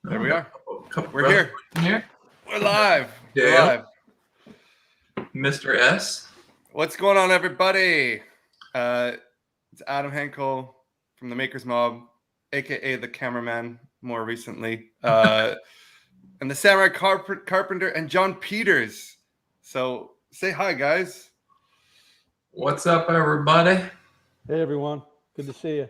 There we are. We're here. We're live. Dale. We're live. Mr. S. What's going on, everybody? It's Adam Henkel from the Maker's Mob, aka the cameraman, more recently, and the Samurai Carpenter and John Peters. So say hi, guys. What's up, everybody? Hey, everyone. Good to see you.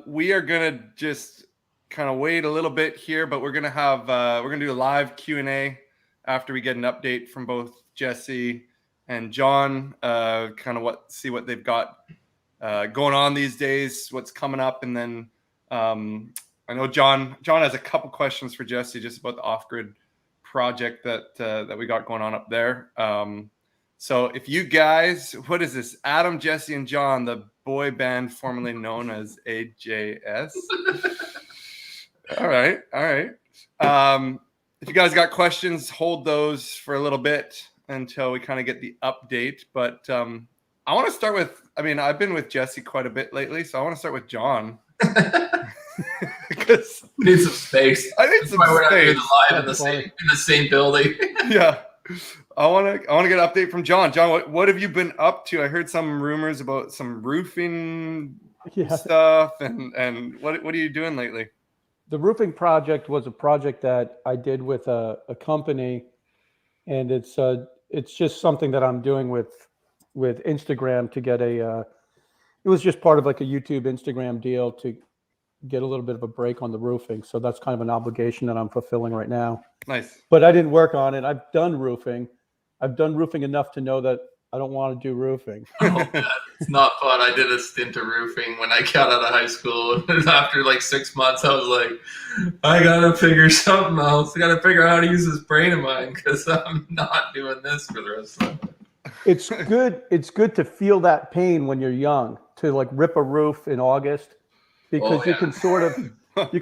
We are gonna just kind of wait a little bit here, but we're gonna do a live Q&A after we get an update from both Jesse and John. Kind of see what they've got going on these days, what's coming up, and then I know John has a couple questions for Jesse just about the off-grid project that we got going on up there. So if you guys, what is this? Adam, Jesse, and John, the boy band formerly known as AJS. All right. If you guys got questions, hold those for a little bit until we kind of get the update. But I want to start with, I've been with Jesse quite a bit lately, so I want to start with John. Because we need some space. I need some we're space. Not live in the same building. Yeah. I want to get an update from John. John, what have you been up to? I heard some rumors about some roofing stuff, and what are you doing lately? The roofing project was a project that I did with a company, and it's just something that I'm doing with Instagram to get it was just part of like a YouTube Instagram deal to get a little bit of a break on the roofing. So that's kind of an obligation that I'm fulfilling right now. Nice. But I didn't work on it. I've done roofing enough to know that I don't want to do roofing. Oh, it's not fun. I did a stint of roofing when I got out of high school. After like 6 months, I was like, I got to figure something else. I got to figure out how to use this brain of mine because I'm not doing this for the rest of it. It's good. It's good to feel that pain when you're young, to like rip a roof in August, because you can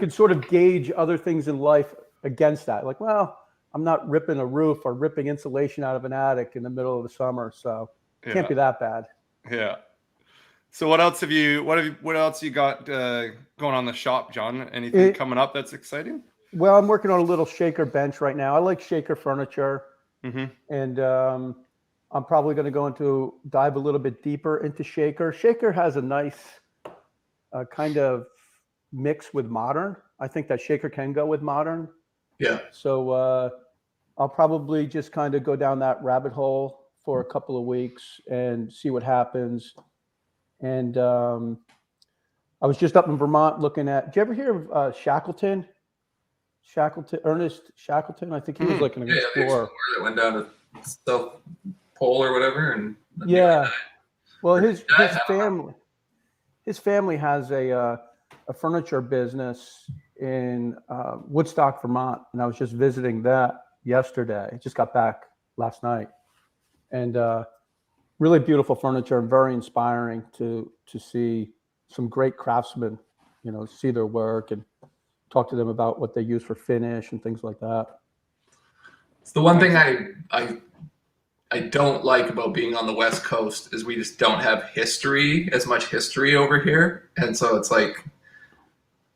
sort of gauge other things in life against that. Like, well, I'm not ripping a roof or ripping insulation out of an attic in the middle of the summer, so it can't be that bad. Yeah. So what else you got going on in the shop, John? Anything coming up that's exciting? Well, I'm working on a little shaker bench right now. I like shaker furniture, and I'm probably going to dive a little bit deeper into shaker. Shaker has a nice kind of mix with modern. I think that shaker can go with modern. Yeah. So I'll probably just kind of go down that rabbit hole for a couple of weeks and see what happens. And I was just up in Vermont looking at. Did you ever hear of Shackleton? Ernest Shackleton. I think he was like an explorer. That went down to South Pole or whatever, and well, his family has a furniture business in Woodstock, Vermont, and I was just visiting that yesterday. I just got back last night, and really beautiful furniture and very inspiring to see some great craftsmen, see their work and talk to them about what they use for finish and things like that. It's the one thing I don't like about being on the West Coast is we just don't have as much history over here, and so it's like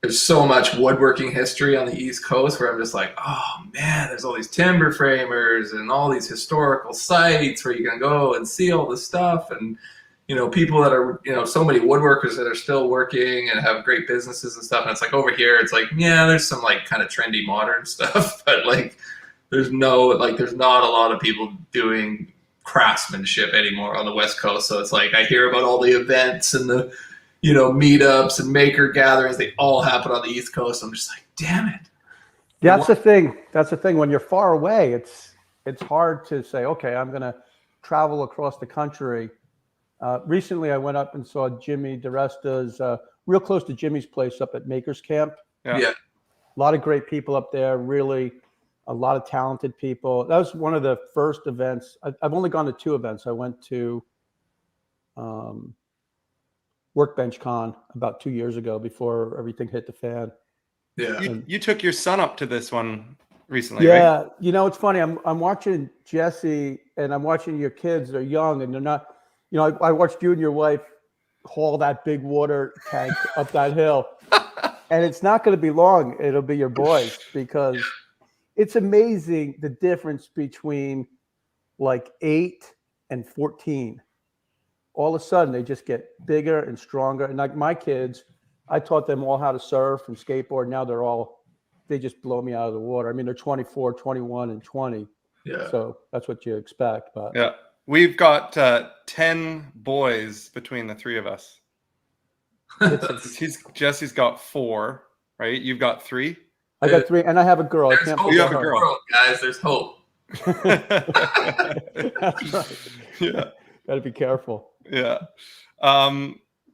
there's so much woodworking history on the East Coast where I'm just like, oh man, there's all these timber framers and all these historical sites where you can go and see all this stuff, and people that are so many woodworkers that are still working and have great businesses and stuff. And it's like over here, it's like there's some like kind of trendy modern stuff, but like there's not a lot of people doing craftsmanship anymore on the West Coast. So it's like I hear about all the events and the meetups and maker gatherings. They all happen on the East Coast. I'm just like, damn it. That's the thing. When you're far away, it's hard to say, okay, I'm going to travel across the country. Recently, I went up and saw Jimmy DeResta's, real close to Jimmy's place up at Maker's Camp. Yeah. A lot of great people up there, really a lot of talented people. That was one of the first events. I've only gone to 2 events. I went to Workbench Con about 2 years ago before everything hit the fan. Yeah. You took your son up to this one recently, right? Yeah. It's funny. I'm watching Jesse and I'm watching your kids. They're young and they're not, I watched you and your wife haul that big water tank up that hill. And it's not going to be long. It'll be your boys, because it's amazing the difference between like 8 and 14. All of a sudden, they just get bigger and stronger. And like my kids, I taught them all how to surf and skateboard. Now they just blow me out of the water. I mean, they're 24, 21, and 20. Yeah. So that's what you expect. But Yeah. We've got 10 boys between the three of us. Jesse's got 4, right? You've got 3. I got 3, and I have a girl. There's hope You have in a the girl. world, guys. There's hope. That's right. Yeah. Got to be careful. Yeah.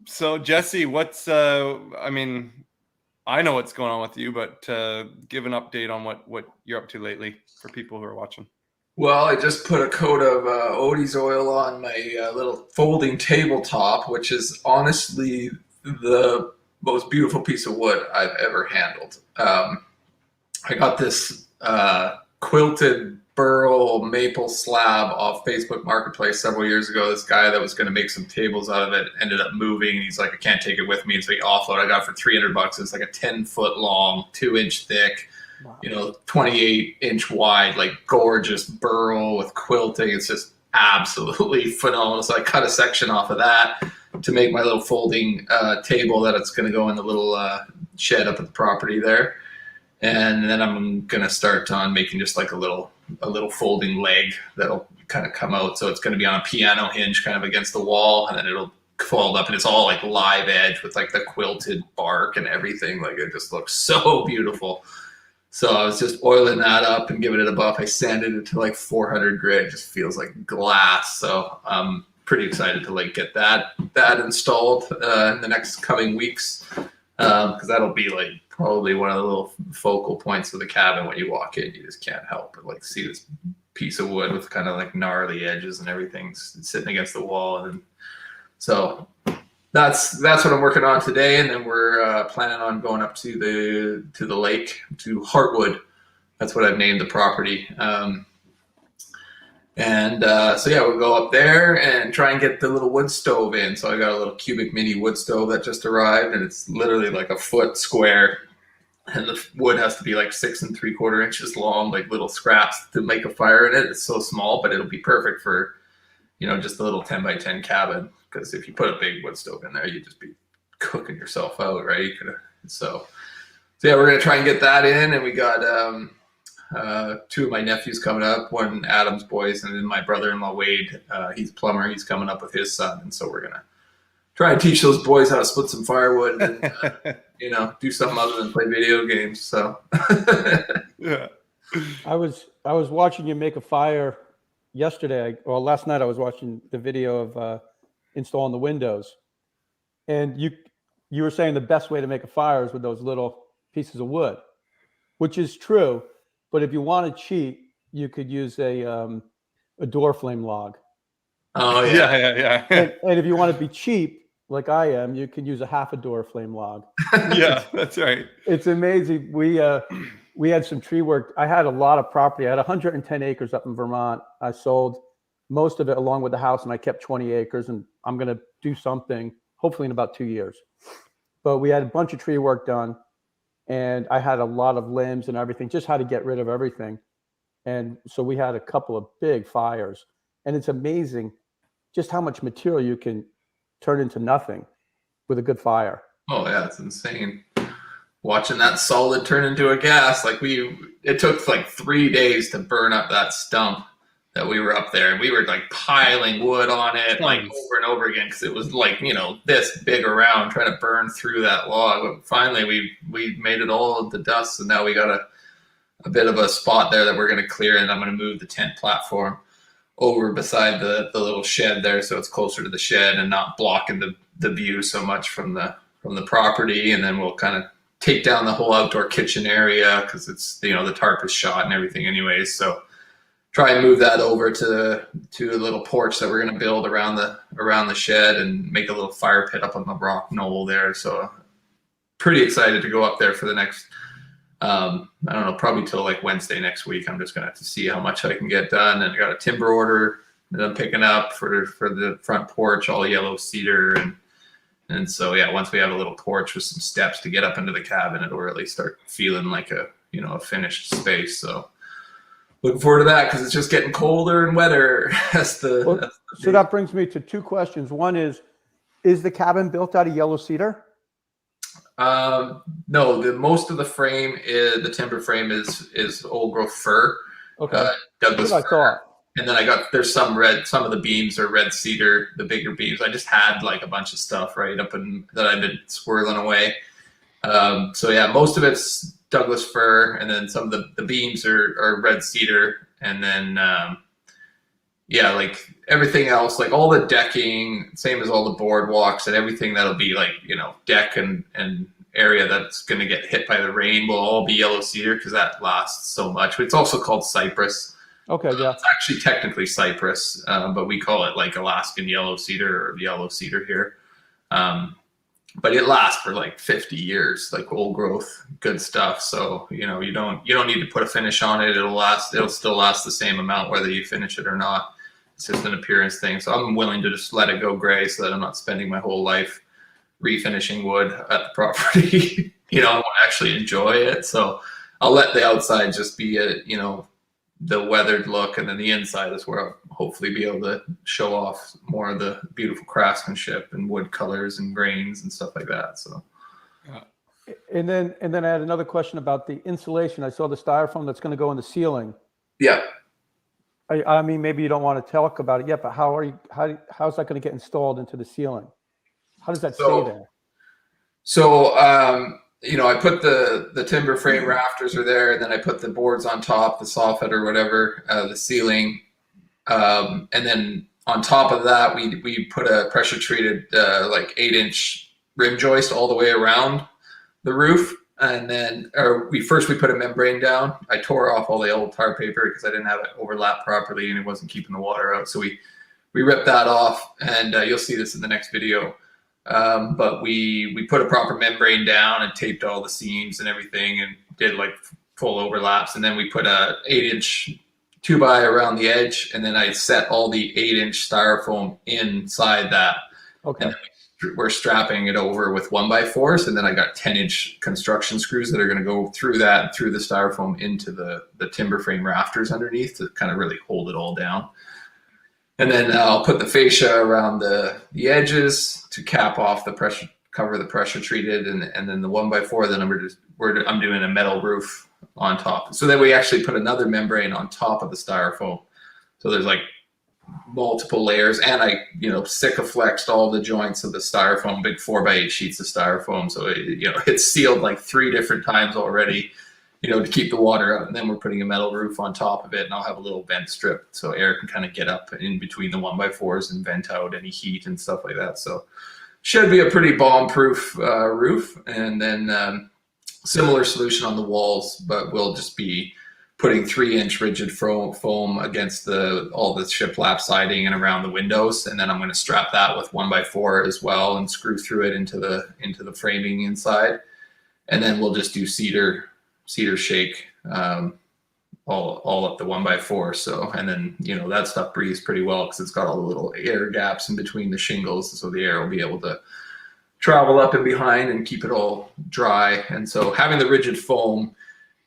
So Jesse, what's I mean, I know what's going on with you, but give an update on what you're up to lately for people who are watching. Well, I just put a coat of Odie's oil on my little folding tabletop, which is honestly the most beautiful piece of wood I've ever handled. I got this quilted burl maple slab off Facebook Marketplace several years ago. This guy that was going to make some tables out of it ended up moving. He's like, I can't take it with me. So he offloaded. I got it for $300. It's like a 10-foot long, 2-inch thick, Wow. 28-inch wide, like gorgeous burl with quilting. It's just absolutely phenomenal. So I cut a section off of that to make my little folding table that it's going to go in the little shed up at the property there. And then I'm going to start on making just like a little folding leg that'll kind of come out. So it's going to be on a piano hinge kind of against the wall, and then it'll fold up, and it's all like live edge with like the quilted bark and everything. Like it just looks so beautiful. So I was just oiling that up and giving it a buff. I sanded it to like 400 grit. It just feels like glass. So I'm pretty excited to like get that installed in the next coming weeks, because that'll be like probably one of the little focal points of the cabin. When you walk in, you just can't help but like see this piece of wood with kind of like gnarly edges and everything sitting against the wall. And so that's what I'm working on today. And then we're planning on going up to the lake, to Heartwood. That's what I've named the property. So yeah, we'll go up there and try and get the little wood stove in. So I got a little cubic mini wood stove that just arrived, and it's literally like a foot square, and the wood has to be like 6 3/4 inches long, like little scraps to make a fire in it. It's so small, but it'll be perfect for, just a little 10 by 10 cabin. Because if you put a big wood stove in there, you'd just be cooking yourself out, right? So yeah, we're gonna try and get that in, and we got 2 of my nephews coming up, one Adam's boys, and then my brother-in-law Wade. He's a plumber. He's coming up with his son, and so we're gonna try and teach those boys how to split some firewood and do something other than play video games. So Yeah. I was watching you make a fire yesterday. Well, last night I was watching the video of installing the windows, and you were saying the best way to make a fire is with those little pieces of wood, which is true. But if you want to cheat, you could use a door flame log. oh yeah. Yeah. And if you want to be cheap, like I am, you can use a half a door flame log. Yeah, that's right. It's amazing. We had some tree work. I had a lot of property. I had 110 acres up in Vermont. I sold most of it along with the house, and I kept 20 acres, and I'm going to do something hopefully in about 2 years. But we had a bunch of tree work done, and I had a lot of limbs and everything, just how to get rid of everything. And so we had a couple of big fires, and it's amazing just how much material you can turn into nothing with a good fire. Oh yeah, it's insane. Watching that solid turn into a gas, it took like 3 days to burn up that stump that we were up there, and we were like piling wood on it like over and over again, because it was like this big around, trying to burn through that log. But finally we made it all to dust, and now we got a bit of a spot there that we're going to clear, and I'm going to move the tent platform over beside the little shed there, so it's closer to the shed and not blocking the view so much from the property. And then we'll kind of take down the whole outdoor kitchen area, because it's the tarp is shot and everything anyways. So try and move that over to a little porch that we're going to build around the shed, and make a little fire pit up on the rock knoll there. So pretty excited to go up there for the next I don't know, probably till like Wednesday next week. I'm just gonna have to see how much I can get done. And I got a timber order that I'm picking up for the front porch, all yellow cedar, And so, yeah, once we have a little porch with some steps to get up into the cabin, it'll really start feeling like a finished space. So looking forward to that, because it's just getting colder and wetter. So that brings me to two questions. One is the cabin built out of yellow cedar? No, most of the frame is, the timber frame is old growth fir. Okay. Douglas That's what I fir. thought. And then there's some of the beams are red cedar, the bigger beams. I just had like a bunch of stuff right up that I've been swirling away. So yeah, most of it's Douglas fir, and then some of the beams are red cedar. And then, yeah, like everything else, like all the decking, same as all the boardwalks and everything that'll be like, deck and area that's going to get hit by the rain will all be yellow cedar, because that lasts so much. It's also called cypress. Okay, yeah. It's actually technically cypress, but we call it like Alaskan yellow cedar or yellow cedar here. But it lasts for like 50 years, like old growth, good stuff. So, you don't need to put a finish on it. It'll still last the same amount whether you finish it or not. It's just an appearance thing. So I'm willing to just let it go gray so that I'm not spending my whole life refinishing wood at the property. I want to actually enjoy it. So I'll let the outside just be the weathered look, and then the inside is where I'll hopefully be able to show off more of the beautiful craftsmanship and wood colors and grains and stuff like that. So, and then I had another question about the insulation. I saw the styrofoam that's going to go in the ceiling. Yeah. I mean, maybe you don't want to talk about it yet, but how's that going to get installed into the ceiling? How does that stay there? So, I put the timber frame rafters are there, and then I put the boards on top, the soffit or whatever, the ceiling. And then on top of that, we put a pressure treated, like 8-inch rim joist all the way around the roof. And then, we put a membrane down. I tore off all the old tar paper because I didn't have it overlap properly and it wasn't keeping the water out. So we ripped that off, and you'll see this in the next video. But we put a proper membrane down and taped all the seams and everything and did like full overlaps. And then we put a 8-inch 2x around the edge. And then I set all the 8-inch styrofoam inside that. Okay. And then we're strapping it over with 1x4s. And then I got 10-inch construction screws that are going to go through that, through the styrofoam into the timber frame rafters underneath to kind of really hold it all down. And then I'll put the fascia around the edges to cap off the pressure, cover the pressure treated, and then the 1x4. Then I'm doing a metal roof on top. So then we actually put another membrane on top of the styrofoam. So there's like multiple layers, and I Sikaflexed all the joints of the styrofoam, big 4x8 sheets of styrofoam. So it's sealed like 3 different times already. To keep the water out, and then we're putting a metal roof on top of it, and I'll have a little vent strip so air can kind of get up in between the 1x4s and vent out any heat and stuff like that. So should be a pretty bomb-proof roof. And then similar solution on the walls, but we'll just be putting 3-inch rigid foam against all the shiplap siding and around the windows, and then I'm going to strap that with 1x4 as well and screw through it into the framing inside, and then we'll just do cedar shake all up the 1x4. So, and then that stuff breathes pretty well because it's got all the little air gaps in between the shingles, so the air will be able to travel up and behind and keep it all dry. And so having the rigid foam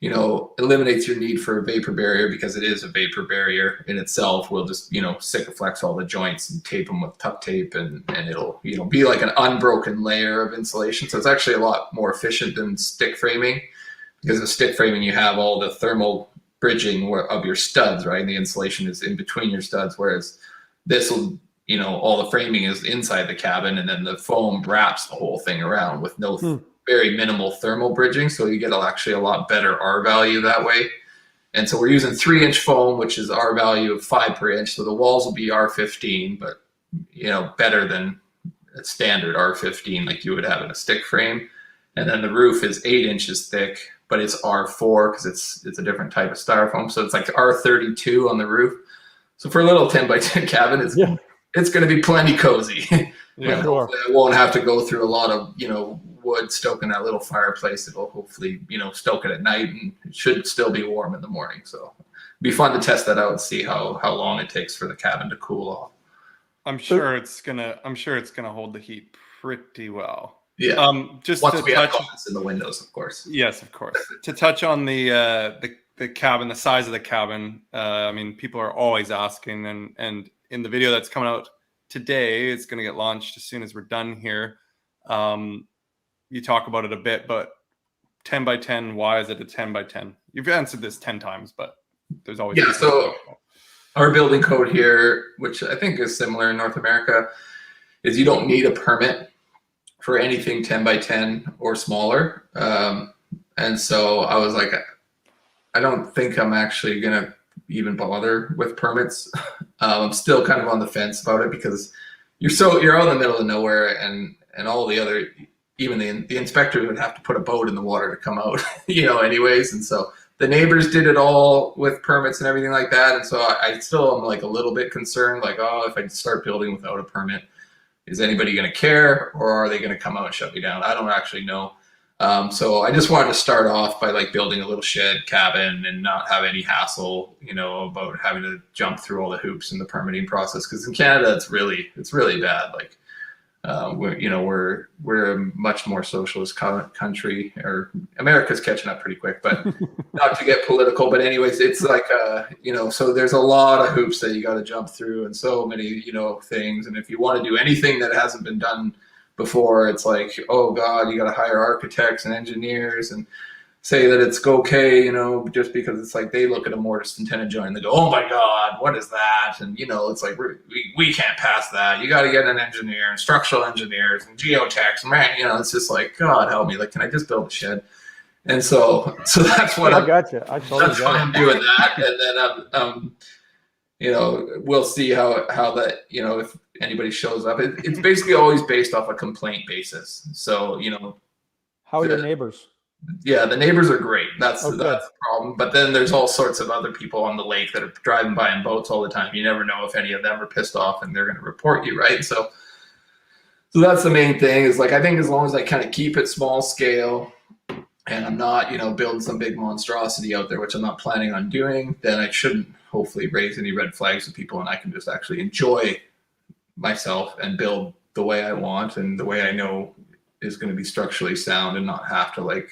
eliminates your need for a vapor barrier, because it is a vapor barrier in itself. We'll just Sikaflex all the joints and tape them with tuck tape, and it'll be like an unbroken layer of insulation. So it's actually a lot more efficient than stick framing. Because of stick framing, you have all the thermal bridging of your studs, right? And the insulation is in between your studs, whereas this will, all the framing is inside the cabin, and then the foam wraps the whole thing around with very minimal thermal bridging. So you get actually a lot better R value that way. And so we're using 3-inch foam, which is R value of 5 per inch. So the walls will be R15, but better than a standard R15 like you would have in a stick frame. And then the roof is 8 inches thick, but it's R4 because it's a different type of styrofoam. So it's like R32 on the roof. So for a little 10x10 cabin, it's going to be plenty cozy. Yeah, sure. I won't have to go through a lot of wood stoking that little fireplace. It'll hopefully stoke it at night, and it should still be warm in the morning. So it'd be fun to test that out and see how long it takes for the cabin to cool off. I'm sure it's gonna hold the heat pretty well. Yeah. Just Once to we have touch, glass in the windows, of course. yes, of course. To touch on the cabin, the size of the cabin. I mean, people are always asking, and in the video that's coming out today, it's going to get launched as soon as we're done here. You talk about it a bit, but 10 by 10, why is it a 10 by 10? You've answered this 10 times, but there's always so our building code here, which I think is similar in North America, is you don't need a permit for anything 10 by 10 or smaller. And so I was like, I don't think I'm actually gonna even bother with permits. I'm still kind of on the fence about it because you're out in the middle of nowhere, and all the other, even the inspector would have to put a boat in the water to come out, anyways. And so the neighbors did it all with permits and everything like that. And so I still am like a little bit concerned, like, oh, if I start building without a permit, is anybody going to care, or are they going to come out and shut me down? I don't actually know. So I just wanted to start off by like building a little shed cabin and not have any hassle, about having to jump through all the hoops in the permitting process. Because in Canada, it's really bad. Like, we're a much more socialist country, or America's catching up pretty quick, but not to get political. But anyways, it's like, so there's a lot of hoops that you got to jump through, and so many, things. And if you want to do anything that hasn't been done before, it's like, oh God, you got to hire architects and engineers and say that it's okay, just because it's like they look at a mortise and tenon joint and they go, oh my God, what is that? And it's like we can't pass that. You got to get an engineer and structural engineers and geotechs. Man, it's just like, God help me. Like, can I just build a shed? And so that's what I got you. That's why I'm doing that. And then we'll see how that, if anybody shows up. It's basically always based off a complaint basis. So how are your neighbors? Yeah, the neighbors are great. That's the problem. But then there's all sorts of other people on the lake that are driving by in boats all the time. You never know if any of them are pissed off and they're going to report you, right? So that's the main thing. Is like, I think as long as I kind of keep it small scale and I'm not, building some big monstrosity out there, which I'm not planning on doing, then I shouldn't hopefully raise any red flags with people, and I can just actually enjoy myself and build the way I want and the way I know is going to be structurally sound, and not have to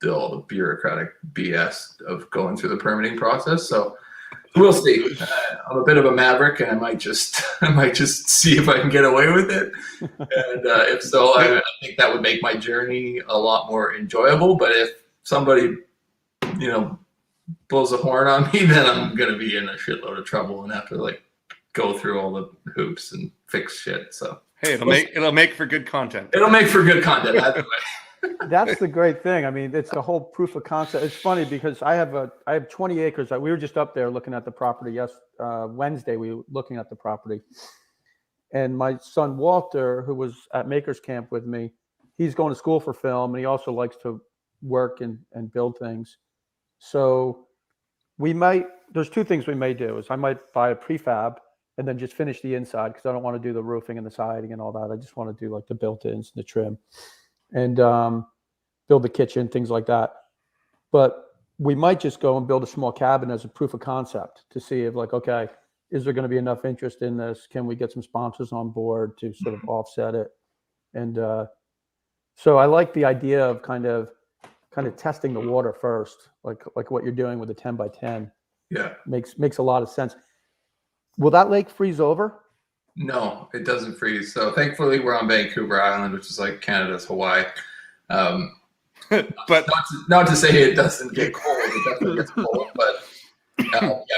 do all the bureaucratic BS of going through the permitting process. So we'll see. I'm a bit of a maverick, and I might just see if I can get away with it. And if so, I think that would make my journey a lot more enjoyable. But if somebody, blows a horn on me, then I'm going to be in a shitload of trouble and have to go through all the hoops and fix shit. So. Hey, it'll make for good content. It'll make for good content. That's the great thing. I mean, it's the whole proof of concept. It's funny because I have 20 acres. We were just up there looking at the property. Wednesday we were looking at the property, and my son Walter, who was at Makers Camp with me, he's going to school for film, and he also likes to work and build things. So there's two things we may do. Is I might buy a prefab and then just finish the inside, because I don't want to do the roofing and the siding and all that. I just want to do like the built-ins and the trim, and build the kitchen, things like that. But we might just go and build a small cabin as a proof of concept to see if okay, is there going to be enough interest in this? Can we get some sponsors on board to sort of offset it? And so I like the idea of kind of testing the water first, like what you're doing with the 10 by 10. Yeah. Makes a lot of sense. Will that lake freeze over? No, it doesn't freeze. So thankfully we're on Vancouver Island, which is like Canada's Hawaii. But not to say it doesn't get cold. It definitely gets cold, but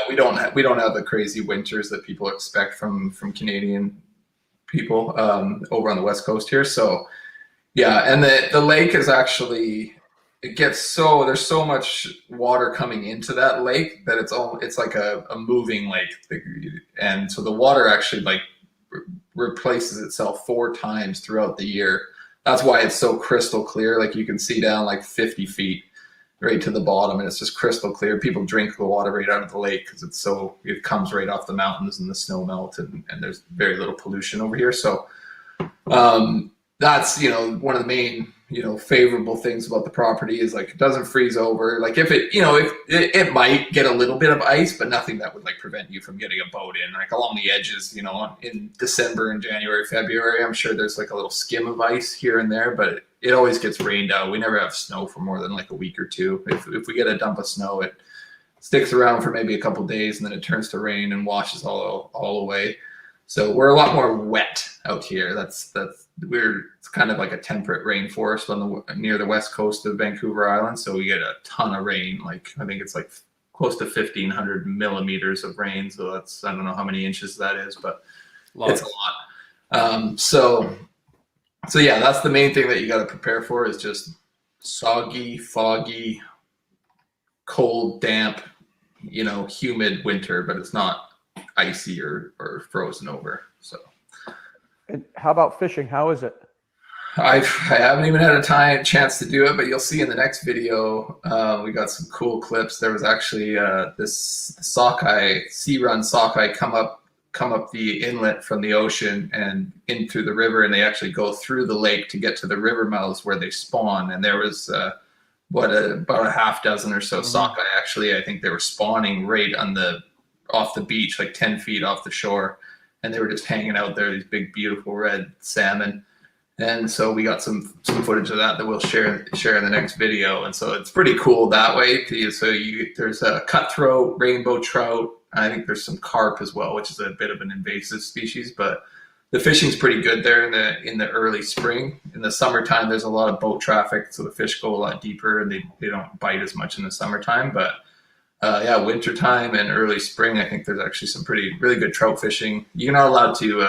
we don't have the crazy winters that people expect from Canadian people over on the West Coast here. So yeah, and the lake is actually, there's so much water coming into that lake that it's like a moving lake, and so the water actually replaces itself 4 times throughout the year. That's why it's so crystal clear. Like, you can see down 50 feet right to the bottom, and it's just crystal clear. People drink the water right out of the lake because it comes right off the mountains and the snow melt, and there's very little pollution over here. So that's one of the main favorable things about the property is like it doesn't freeze over. Like if it might get a little bit of ice, but nothing that would like prevent you from getting a boat in. Like along the edges, in December and January, February, I'm sure there's like a little skim of ice here and there, but it always gets rained out. We never have snow for more than like a week or two. If we get a dump of snow, it sticks around for maybe a couple of days and then it turns to rain and washes all away. So we're a lot more wet out here. It's kind of like a temperate rainforest near the west coast of Vancouver Island. So we get a ton of rain. Like I think it's like close to 1,500 millimeters of rain. So that's, I don't know how many inches that is, but it's a lot. So yeah, that's the main thing that you got to prepare for is just soggy, foggy, cold, damp, humid winter, but it's not icy or frozen over. So, and how about fishing? How is it? I haven't even had a chance to do it, but you'll see in the next video, we got some cool clips. There was actually this sockeye, sea run sockeye come up the inlet from the ocean and in through the river, and they actually go through the lake to get to the river mouths where they spawn. And there was about a half dozen or so sockeye. Actually, I think they were spawning right off the beach, like 10 feet off the shore, and they were just hanging out there, these big beautiful red salmon. And so we got some footage of that we'll share in the next video. And so it's pretty cool that way. There's a cutthroat, rainbow trout. I think there's some carp as well, which is a bit of an invasive species, but the fishing's pretty good there in the early spring. In the summertime, there's a lot of boat traffic, so the fish go a lot deeper and they don't bite as much in the summertime. But wintertime and early spring, I think there's actually some really good trout fishing. You're not allowed to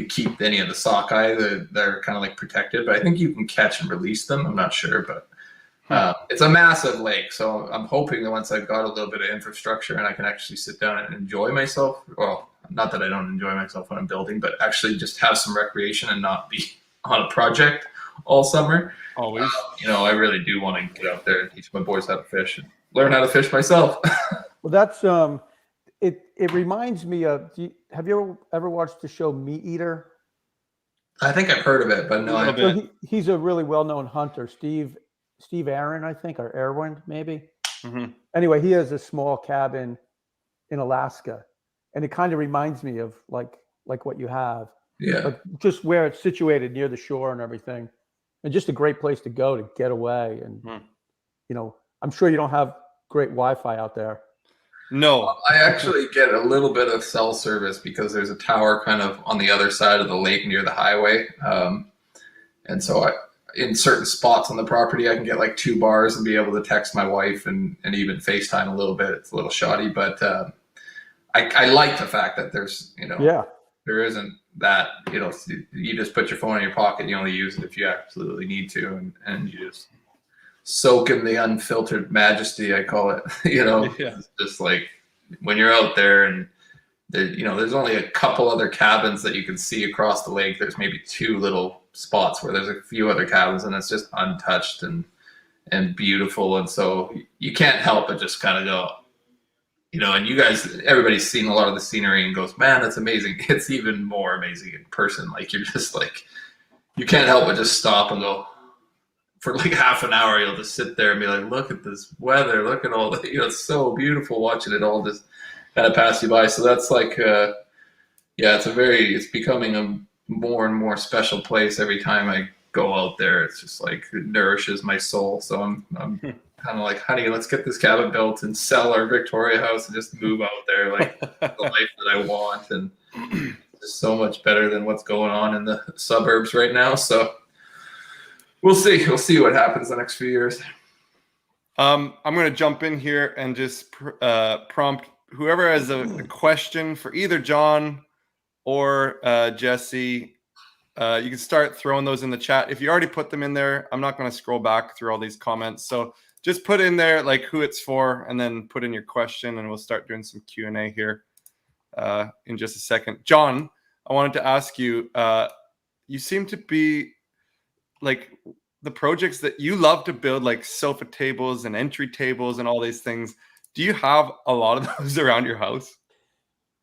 keep any of the sockeye. They're kind of like protected, but I think you can catch and release them. I'm not sure, but it's a massive lake. So I'm hoping that once I've got a little bit of infrastructure and I can actually sit down and enjoy myself, well, not that I don't enjoy myself when I'm building, but actually just have some recreation and not be on a project all summer. Always. I really do want to get out there and teach my boys how to fish and learn how to fish myself. Well, that's it reminds me of, have you ever watched the show Meat Eater? I think I've heard of it, but no. He's a really well-known hunter, Steve Aaron, I think, or Erwin, maybe. Mm-hmm. Anyway, he has a small cabin in Alaska, and it kind of reminds me of like what you have. Yeah. Like just where it's situated near the shore and everything, and just a great place to go to get away. And I'm sure you don't have great Wi-Fi out there. No, I actually get a little bit of cell service because there's a tower kind of on the other side of the lake near the highway. And so in certain spots on the property, I can get like 2 bars and be able to text my wife and even FaceTime a little bit. It's a little shoddy, but I like the fact that there's, there isn't that, you just put your phone in your pocket. You only use it if you absolutely need to. And you just soak in the unfiltered majesty, I call it. It's just like when you're out there and there's only a couple other cabins that you can see across the lake. There's maybe 2 little spots where there's a few other cabins and it's just untouched and beautiful. And so you can't help but just kind of go, and you guys, everybody's seen a lot of the scenery and goes, man, that's amazing. It's even more amazing in person. Like you're just like, you can't help but just stop and go, for like half an hour, you'll just sit there and be like, look at this weather, look at all the, it's so beautiful watching it all just kind of pass you by. So that's like, it's becoming a more and more special place every time I go out there. It's just like, it nourishes my soul. So I'm kind of like, honey, let's get this cabin built and sell our Victoria house and just move out there, like the life that I want. And it's so much better than what's going on in the suburbs right now. So we'll see what happens the next few years. I'm going to jump in here and just prompt whoever has a question for either John or Jesse. You can start throwing those in the chat. If you already put them in there, I'm not going to scroll back through all these comments. So just put in there like who it's for, and then put in your question, and we'll start doing some Q&A here in just a second. John, I wanted to ask you, you seem to be like the projects that you love to build, like sofa tables and entry tables and all these things. Do you have a lot of those around your house?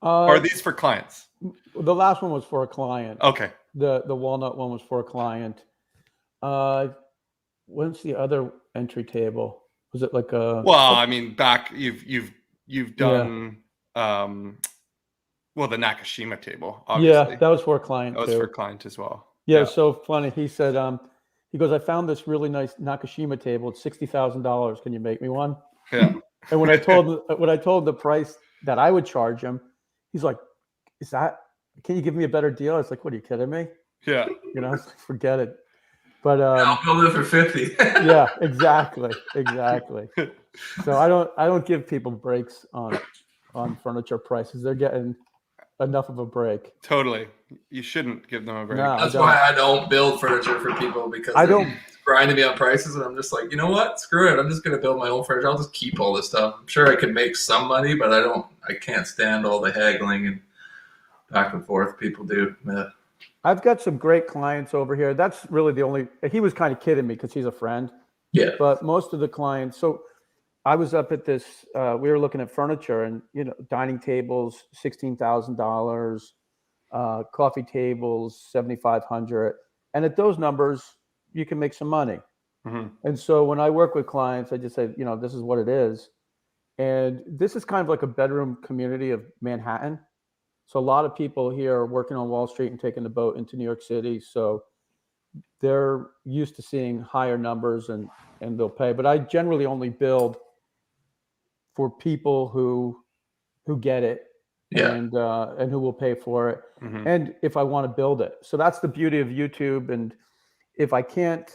Or are these for clients? The last one was for a client. Okay. The walnut one was for a client. What's the other entry table? Was it like a? Well, I mean, you've Yeah. done well, the Nakashima table, Yeah, obviously. that was for a client That was too. for client as well. Yeah, it was so funny. He said, he goes, I found this really nice Nakashima table. It's $60,000. Can you make me one? Yeah. And when I told the price that I would charge him, he's like, can you give me a better deal? I was like, what, are you kidding me? Yeah. You know, I was like, forget it. But I'll build it for 50. yeah, exactly. So I don't give people breaks on furniture prices. They're getting enough of a break. Totally. You shouldn't give them a break. No. That's why I don't build furniture for people, because they're grinding me on prices, and I'm just like, you know what? Screw it. I'm just going to build my own furniture. I'll just keep all this stuff. I'm sure I can make some money, but I can't stand all the haggling and back and forth people do. Yeah. I've got some great clients over here. That's really the only, he was kind of kidding me because he's a friend. Yeah. But most of the clients, so I was up at this, we were looking at furniture and, dining tables, $16,000, coffee tables, $7,500. And at those numbers, you can make some money. Mm-hmm. And so when I work with clients, I just say, this is what it is. And this is kind of like a bedroom community of Manhattan. So a lot of people here are working on Wall Street and taking the boat into New York City. So they're used to seeing higher numbers and they'll pay. But I generally only build for people who get it, and who will pay for it. Mm-hmm. And if I want to build it. So that's the beauty of YouTube. And if I can't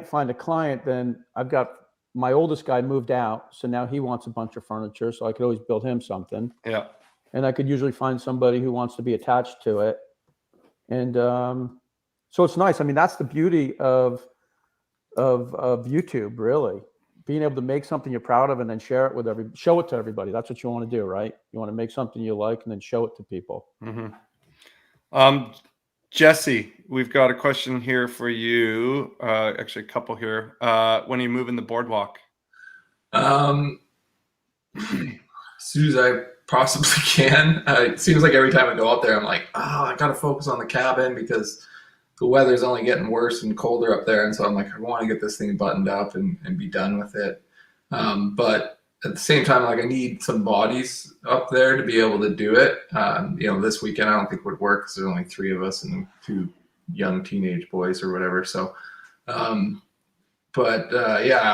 find a client, then I've got my oldest guy moved out. So now he wants a bunch of furniture. So I could always build him something. Yeah. And I could usually find somebody who wants to be attached to it. And so it's nice. I mean, that's the beauty of YouTube, really. Being able to make something you're proud of and then show it to everybody. That's what you want to do, right? You want to make something you like and then show it to people. Mm-hmm. Jesse, we've got a question here for you. Actually, a couple here. When are you moving the boardwalk? As soon as I possibly can. It seems like every time I go up there, I'm like, I got to focus on the cabin because the weather's only getting worse and colder up there. And so I'm like, I want to get this thing buttoned up and be done with it. But at the same time, like I need some bodies up there to be able to do it. This weekend, I don't think would work because there's only 3 of us and 2 young teenage boys or whatever. So, I'll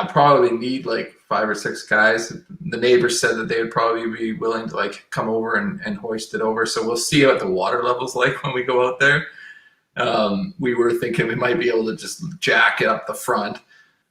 probably need like 5 or 6 guys. The neighbors said that they would probably be willing to like come over and hoist it over. So we'll see what the water level's like when we go out there. We were thinking we might be able to just jack it up the front.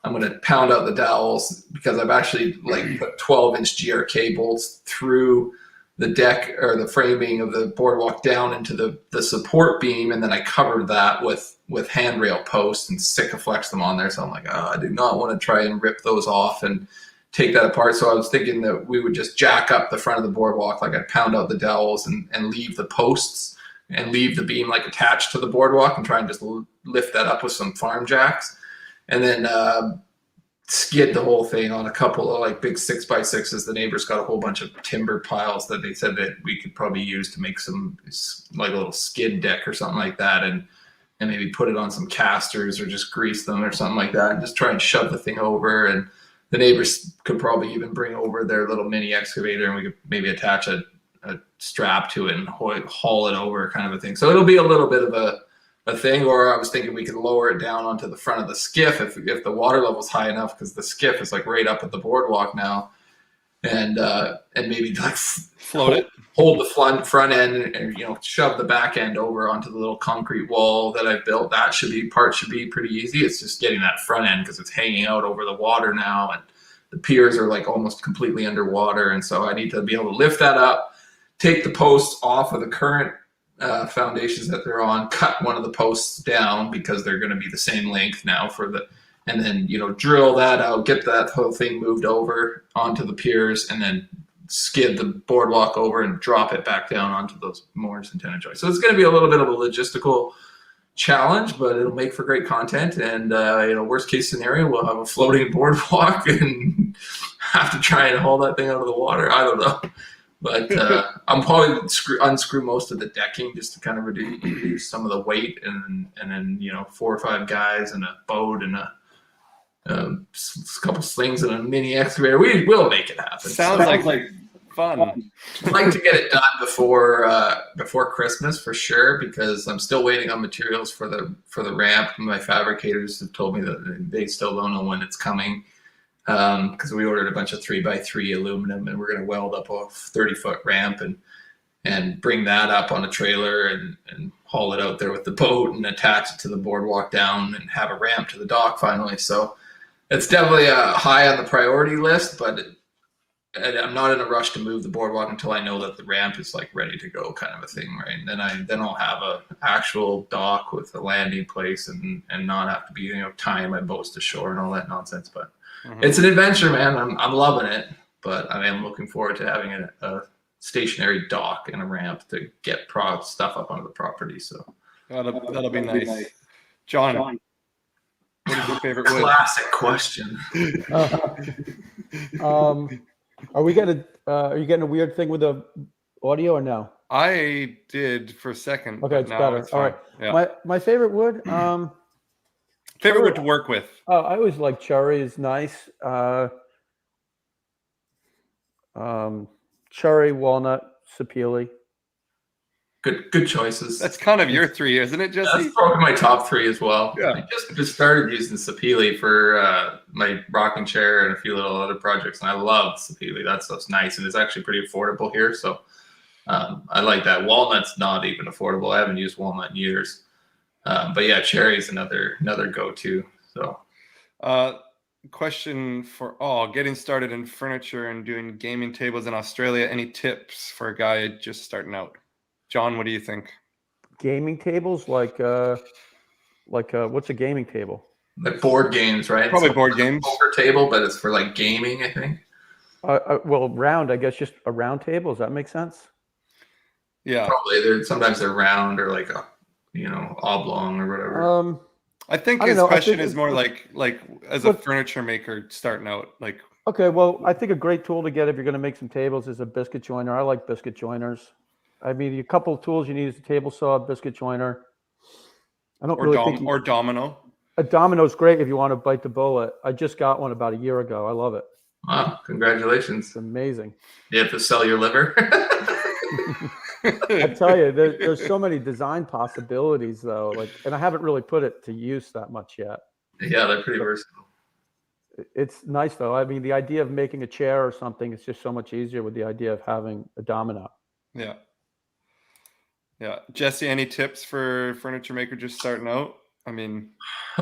I'm going to pound out the dowels because I've actually like put 12-inch GRK bolts through the deck or the framing of the boardwalk down into the support beam. And then I covered that with handrail posts and Sikaflex them on there. So I'm like, I do not want to try and rip those off and take that apart. So I was thinking that we would just jack up the front of the boardwalk. Like I'd pound out the dowels and leave the posts and leave the beam like attached to the boardwalk and try and just lift that up with some farm jacks. And then skid the whole thing on a couple of like big 6x6s. The neighbors got a whole bunch of timber piles that they said that we could probably use to make some like a little skid deck or something like that. And maybe put it on some casters or just grease them or something like that and just try and shove the thing over. And the neighbors could probably even bring over their little mini excavator and we could maybe attach a strap to it and haul it over kind of a thing. So it'll be a little bit of a thing, or I was thinking we could lower it down onto the front of the skiff if the water level's high enough, because the skiff is like right up at the boardwalk now, and maybe like float it, hold the front end and shove the back end over onto the little concrete wall that I've built. That should be pretty easy. It's just getting that front end because it's hanging out over the water now, and the piers are like almost completely underwater, and so I need to be able to lift that up, take the posts off of the current foundations that they're on, cut one of the posts down because they're going to be the same length now and then drill that out, get that whole thing moved over onto the piers, and then skid the boardwalk over and drop it back down onto those moors and tenon joists. So it's going to be a little bit of a logistical challenge, but it'll make for great content. And worst case scenario, we'll have a floating boardwalk and have to try and haul that thing out of the water. I don't know. But I'm probably unscrew most of the decking just to kind of reduce some of the weight, and then 4 or 5 guys and a boat and a couple slings and a mini excavator. We will make it happen. Sounds like fun. I'd like to get it done before Christmas for sure, because I'm still waiting on materials for the ramp. My fabricators have told me that they still don't know when it's coming, because we ordered a bunch of 3x3 aluminum, and we're going to weld up a 30-foot ramp and bring that up on a trailer and haul it out there with the boat and attach it to the boardwalk down and have a ramp to the dock finally. So it's definitely high on the priority list, but I'm not in a rush to move the boardwalk until I know that the ramp is like ready to go, kind of a thing, right? And then I'll have a actual dock with a landing place and not have to be tying my boats to shore and all that nonsense. But it's an adventure, man. I'm loving it, but I am looking forward to having a stationary dock and a ramp to get stuff up onto the property. So that'll be nice. John, what is your favorite wood? Classic question. Are you getting a weird thing with the audio or no? I did for a second. Okay, it's better. All right. Yeah. My favorite wood. Favorite wood to work with. Oh, I always like cherry is nice. Cherry, walnut, sapele. Good choices. That's kind of your 3, isn't it, Jesse? That's probably my top 3 as well. Yeah. I just started using sapele for my rocking chair and a few little other projects, and I love sapele. That stuff's nice, and it's actually pretty affordable here. So I like that. Walnut's not even affordable. I haven't used walnut in years. But yeah, cherry is another go-to. So question for all: getting started in furniture and doing gaming tables in Australia. Any tips for a guy just starting out? John, what do you think? Gaming tables, like what's a gaming table? Like board games, right? Probably board games. Poker table, but it's for like gaming, I think. Well, round, I guess, just a round table. Does that make sense? Yeah. Probably. Sometimes they're round or like oblong or whatever. I think his question is more like as a furniture maker starting out, like. Okay, well, I think a great tool to get if you're going to make some tables is a biscuit joiner. I like biscuit joiners. I mean, a couple of tools you need is a table saw, biscuit joiner. I don't really think or domino. A domino's great if you want to bite the bullet. I just got one about a year ago. I love it. Wow, congratulations. It's amazing. You have to sell your liver. I tell you, there's so many design possibilities though. And I haven't really put it to use that much yet. Yeah, they're pretty versatile. It's nice though. I mean, the idea of making a chair or something is just so much easier with the idea of having a domino. Yeah. Yeah. Jesse, any tips for furniture maker just starting out? I mean,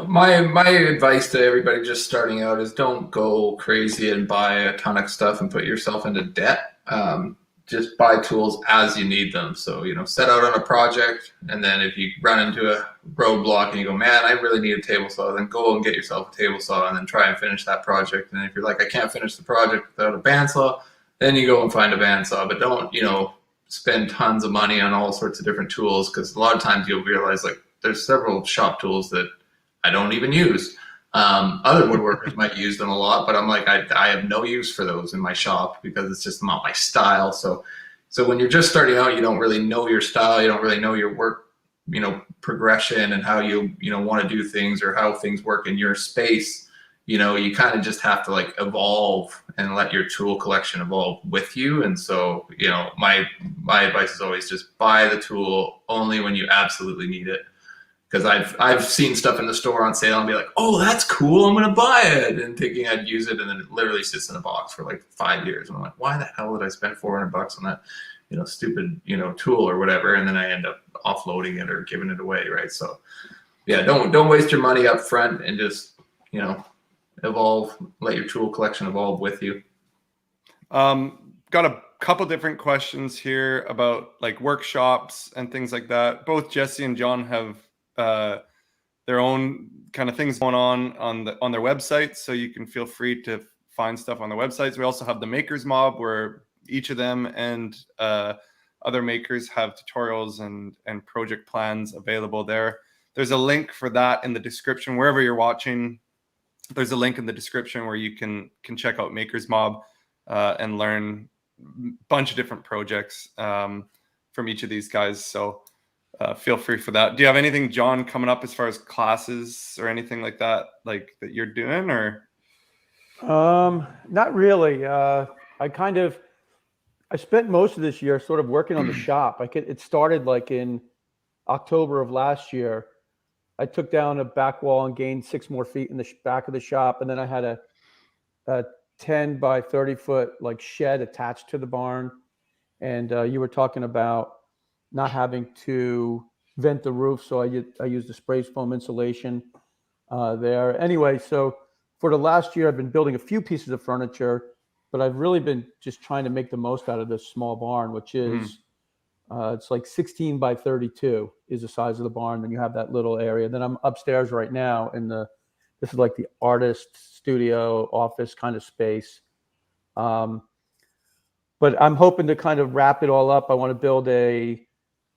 my advice to everybody just starting out is don't go crazy and buy a ton of stuff and put yourself into debt. Just buy tools as you need them. So, set out on a project, and then if you run into a roadblock and you go, man, I really need a table saw, then go and get yourself a table saw and then try and finish that project. And if you're like, I can't finish the project without a bandsaw, then you go and find a bandsaw. But don't, spend tons of money on all sorts of different tools, because a lot of times you'll realize like there's several shop tools that I don't even use. Other woodworkers might use them a lot, but I'm like, I have no use for those in my shop because it's just not my style. So when you're just starting out, you don't really know your style. You don't really know your work, progression and how you want to do things or how things work in your space. You kind of just have to like evolve and let your tool collection evolve with you. And so, my advice is always just buy the tool only when you absolutely need it. Because I've seen stuff in the store on sale and be like, oh, that's cool, I'm going to buy it, and thinking I'd use it, and then it literally sits in a box for like 5 years. And I'm like, why the hell did I spend $400 on that, stupid, tool or whatever? And then I end up offloading it or giving it away, right? So, yeah, don't waste your money up front and just, evolve. Let your tool collection evolve with you. Got a couple different questions here about like workshops and things like that. Both Jesse and John have their own kind of things going on their websites, so you can feel free to find stuff on their websites. We also have the Makers Mob, where each of them and other makers have tutorials and project plans available there. There's a link for that in the description wherever you're watching. There's a link in the description where you can check out Makers Mob and learn bunch of different projects from each of these guys. So feel free for that. Do you have anything, John, coming up as far as classes or anything like that, like that you're doing, or? Not really. I spent most of this year sort of working on the shop. It started like in October of last year. I took down a back wall and gained 6 more feet in the back of the shop. And then I had a 10 by 30 foot like shed attached to the barn. And you were talking about not having to vent the roof. So I used the spray foam insulation there. Anyway, so for the last year, I've been building a few pieces of furniture, but I've really been just trying to make the most out of this small barn, which is it's like 16 by 32 is the size of the barn. Then you have that little area. Then I'm upstairs right now this is like the artist studio office kind of space. But I'm hoping to kind of wrap it all up. I want to build an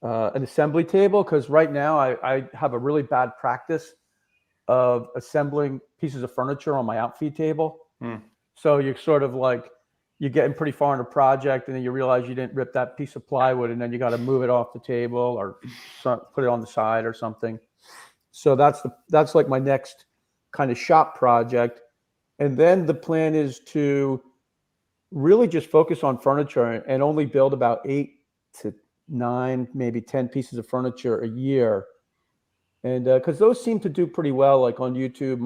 assembly table, because right now I have a really bad practice of assembling pieces of furniture on my outfeed table. So you're sort of like, you're getting pretty far in a project and then you realize you didn't rip that piece of plywood, and then you got to move it off the table or put it on the side or something. So that's like my next kind of shop project. And then the plan is to really just focus on furniture and only build about 8 to 9, maybe 10 pieces of furniture a year. And because those seem to do pretty well, like on YouTube.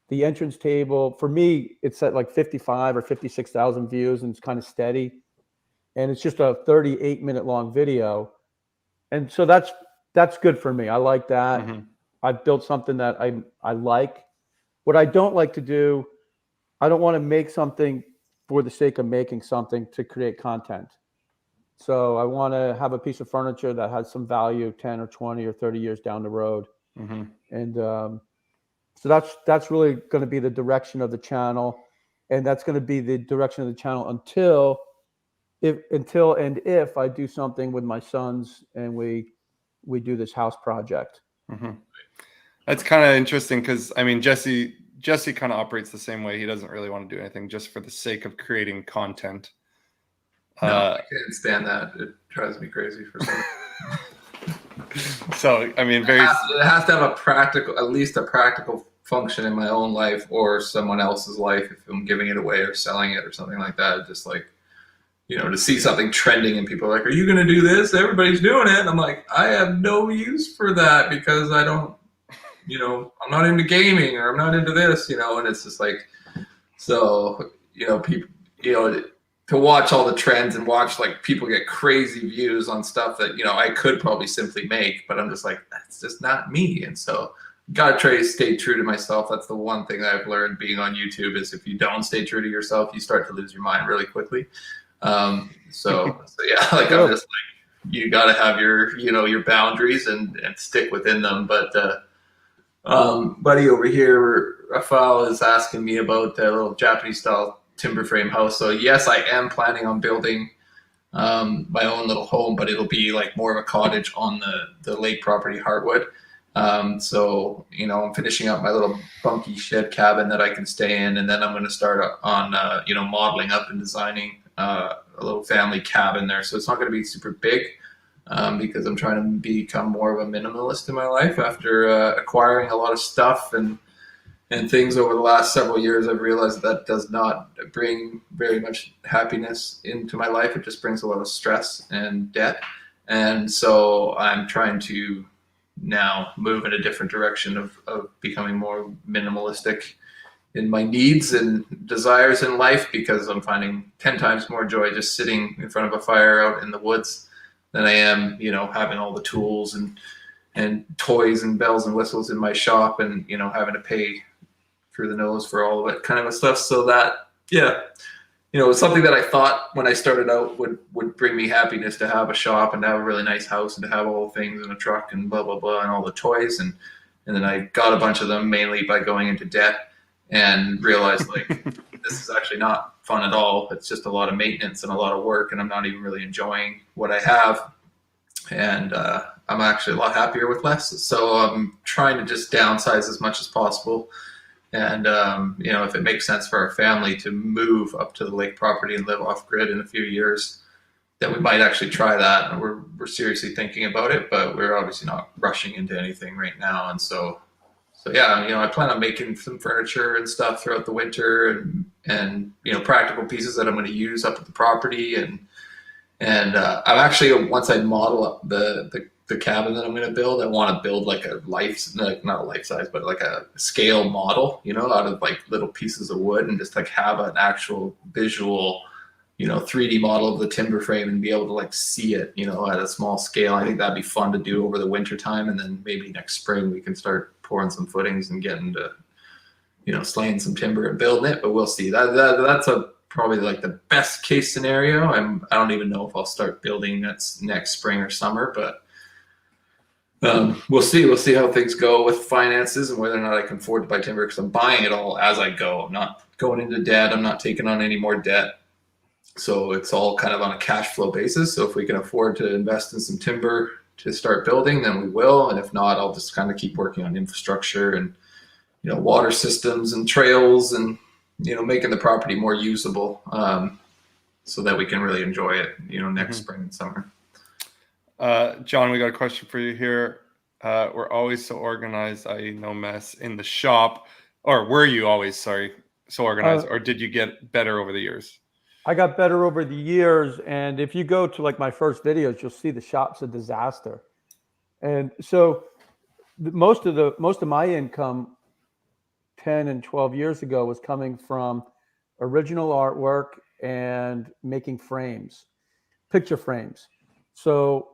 The entrance table, for me, it's at like 55 or 56,000 views, and it's kind of steady. And it's just a 38-minute long video. And so that's good for me. I like that. I've built something that I like. What I don't like to do, I don't want to make something for the sake of making something to create content. So I want to have a piece of furniture that has some value 10 or 20 or 30 years down the road. And so that's really going to be the direction of the channel. And that's going to be the direction of the channel until if I do something with my sons and we do this house project. That's kind of interesting, because I mean, Jesse kind of operates the same way. He doesn't really want to do anything just for the sake of creating content. No, I can't stand that. It drives me crazy for some reason. So, I mean, it has to have at least a practical function in my own life or someone else's life, if I'm giving it away or selling it or something like that. Just like, to see something trending and people are like, are you going to do this? Everybody's doing it. And I'm like, I have no use for that, because I don't, I'm not into gaming, or I'm not into this, and it's just like, so, people, to watch all the trends and watch like people get crazy views on stuff that, I could probably simply make, but I'm just like, that's just not me. And so got to try to stay true to myself. That's the one thing that I've learned being on YouTube, is if you don't stay true to yourself, you start to lose your mind really quickly. So yeah, like I'm just like, you got to have your boundaries and stick within them. But buddy over here, Rafael, is asking me about the little Japanese style timber frame house. So yes, I am planning on building my own little home, but it'll be like more of a cottage on the lake property, Heartwood. So, I'm finishing up my little bunky shed cabin that I can stay in. And then I'm going to start on, modeling up and designing a little family cabin there. So it's not going to be super big, because I'm trying to become more of a minimalist in my life after acquiring a lot of stuff and things over the last several years. I've realized that does not bring very much happiness into my life. It just brings a lot of stress and debt. And so I'm trying to now move in a different direction of becoming more minimalistic in my needs and desires in life, because I'm finding 10 times more joy just sitting in front of a fire out in the woods than I am, having all the tools and toys and bells and whistles in my shop, and, having to pay through the nose for all of it kind of stuff. So that, yeah, it was something that I thought when I started out would bring me happiness, to have a shop and to have a really nice house and to have all the things in a truck and blah, blah, blah, and all the toys. And then I got a bunch of them mainly by going into debt, and realized like, this is actually not fun at all. It's just a lot of maintenance and a lot of work, and I'm not even really enjoying what I have. And I'm actually a lot happier with less. So I'm trying to just downsize as much as possible. And you know, if it makes sense for our family to move up to the lake property and live off grid in a few years, then we might actually try that. And we're seriously thinking about it, but we're obviously not rushing into anything right now. And so yeah, you know, I plan on making some furniture and stuff throughout the winter, and you know, practical pieces that I'm going to use up at the property. And I'm actually, once I model up the cabin that I'm going to build, I want to build like a not a life size, but like a scale model, you know, out of like little pieces of wood, and just like have an actual visual, you know, 3D model of the timber frame and be able to like see it, you know, at a small scale. I think that'd be fun to do over the winter time, and then maybe next spring we can start pouring some footings and getting to, you know, slaying some timber and building it. But we'll see. That's probably like the best case scenario. I don't even know if I'll start building next spring or summer, but we'll see. We'll see how things go with finances and whether or not I can afford to buy timber, because I'm buying it all as I go. I'm not going into debt. I'm not taking on any more debt. So it's all kind of on a cash flow basis. So if we can afford to invest in some timber to start building, then we will. And if not, I'll just kind of keep working on infrastructure and, you know, water systems and trails, and, you know, making the property more usable, so that we can really enjoy it, you know, next spring and summer. John, we got a question for you here. We're always so organized, i.e. no mess in the shop. Or were you always, so organized, or did you get better over the years? I got better over the years, and if you go to like my first videos, you'll see the shop's a disaster. And so most of my income 10 and 12 years ago was coming from original artwork and making frames, picture frames. So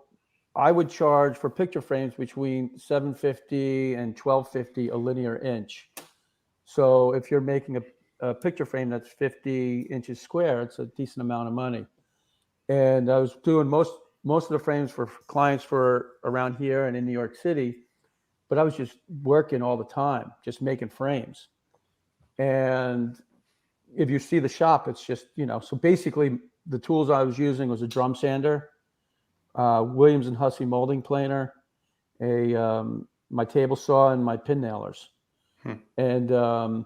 I would charge for picture frames between $7.50 and $12.50 a linear inch. So if you're making a picture frame that's 50 inches square, it's a decent amount of money. And I was doing most of the frames for clients for around here and in New York City, but I was just working all the time, just making frames. And if you see the shop, it's just, you know, so basically the tools I was using was a drum sander, Williams and Hussey molding planer, my table saw, and my pin nailers. And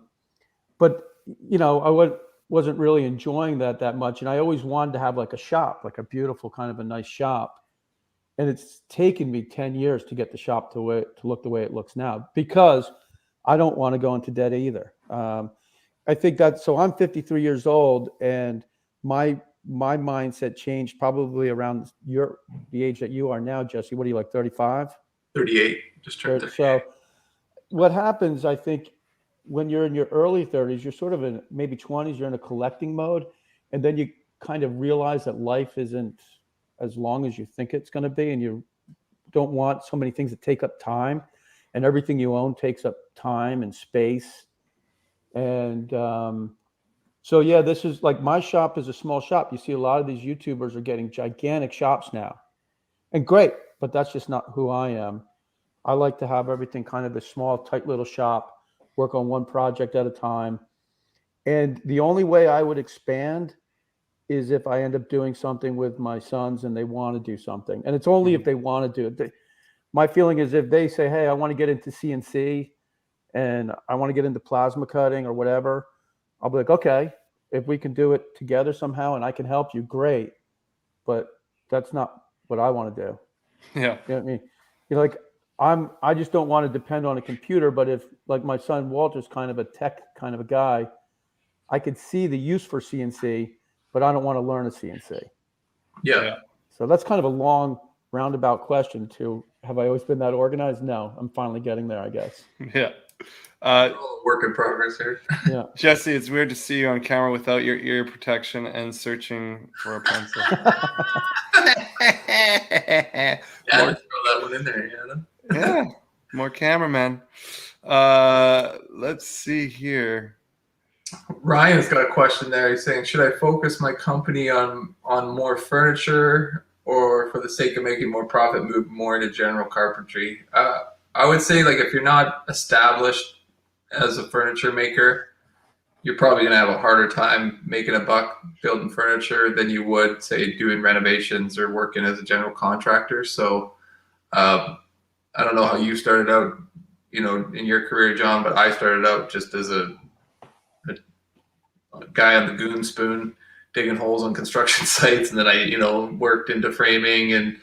but you know, I wasn't really enjoying that much, and I always wanted to have like a shop, like a beautiful kind of a nice shop. And it's taken me 10 years to get the shop to look the way it looks now, because I don't want to go into debt either. I think so I'm 53 years old, and my mindset changed probably around the age that you are now, Jesse. What are you, like 35? 38, just turned 38. So what happens, I think, when you're in your early 30s, you're sort of in maybe 20s, you're in a collecting mode. And then you kind of realize that life isn't as long as you think it's going to be. And you don't want so many things that take up time, and everything you own takes up time and space. And so, yeah, this is like, my shop is a small shop. You see a lot of these YouTubers are getting gigantic shops now, and great, but that's just not who I am. I like to have everything kind of a small, tight little shop, work on one project at a time. And the only way I would expand is if I end up doing something with my sons and they want to do something. And it's only if they want to do it. My feeling is if they say, hey, I want to get into CNC and I want to get into plasma cutting or whatever, I'll be like, okay, if we can do it together somehow and I can help you, great. But that's not what I want to do. Yeah. You know what I mean? You're like, I just don't want to depend on a computer. But if, like, my son Walter's kind of a tech kind of a guy, I could see the use for CNC, but I don't want to learn a CNC. Yeah. So that's kind of a long roundabout question to, have I always been that organized? No, I'm finally getting there, I guess. Yeah. Work in progress here. Yeah. Jesse, it's weird to see you on camera without your ear protection and searching for a pencil. Yeah, let's throw that one in there, Adam. Yeah, more cameraman. Let's see here. Ryan's got a question there. He's saying, should I focus my company on more furniture, or for the sake of making more profit, move more into general carpentry? I would say, like, if you're not established as a furniture maker, you're probably going to have a harder time making a buck building furniture than you would, say, doing renovations or working as a general contractor. So I don't know how you started out, you know, in your career, John, but I started out just as a guy on the goon spoon digging holes on construction sites, and then I, you know, worked into framing and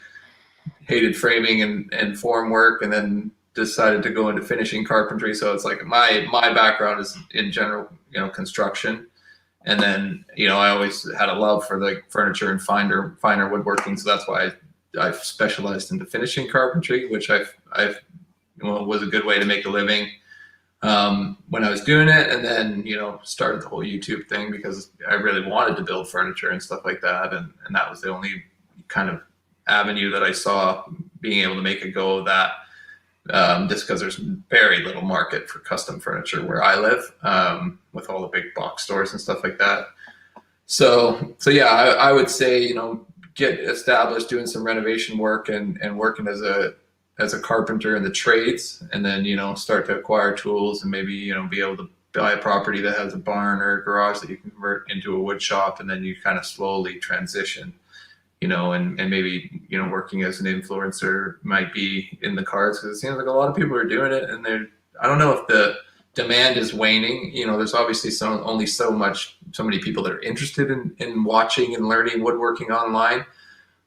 hated framing and form work, and then decided to go into finishing carpentry. So it's like my background is in general, you know, construction. And then, you know, I always had a love for the furniture and finer woodworking. So that's why I've specialized into finishing carpentry, which I've you know, was a good way to make a living when I was doing it. And then, you know, started the whole YouTube thing because I really wanted to build furniture and stuff like that. And that was the only kind of avenue that I saw being able to make a go of that. Just because there's very little market for custom furniture where I live, with all the big box stores and stuff like that. So yeah, I would say, you know, get established doing some renovation work and working as a carpenter in the trades, and then, you know, start to acquire tools and maybe, you know, be able to buy a property that has a barn or a garage that you can convert into a wood shop, and then you kind of slowly transition, you know, and maybe, you know, working as an influencer might be in the cards, because it seems like a lot of people are doing it, and I don't know if the demand is waning. You know, there's obviously only so many people that are interested in watching and learning woodworking online,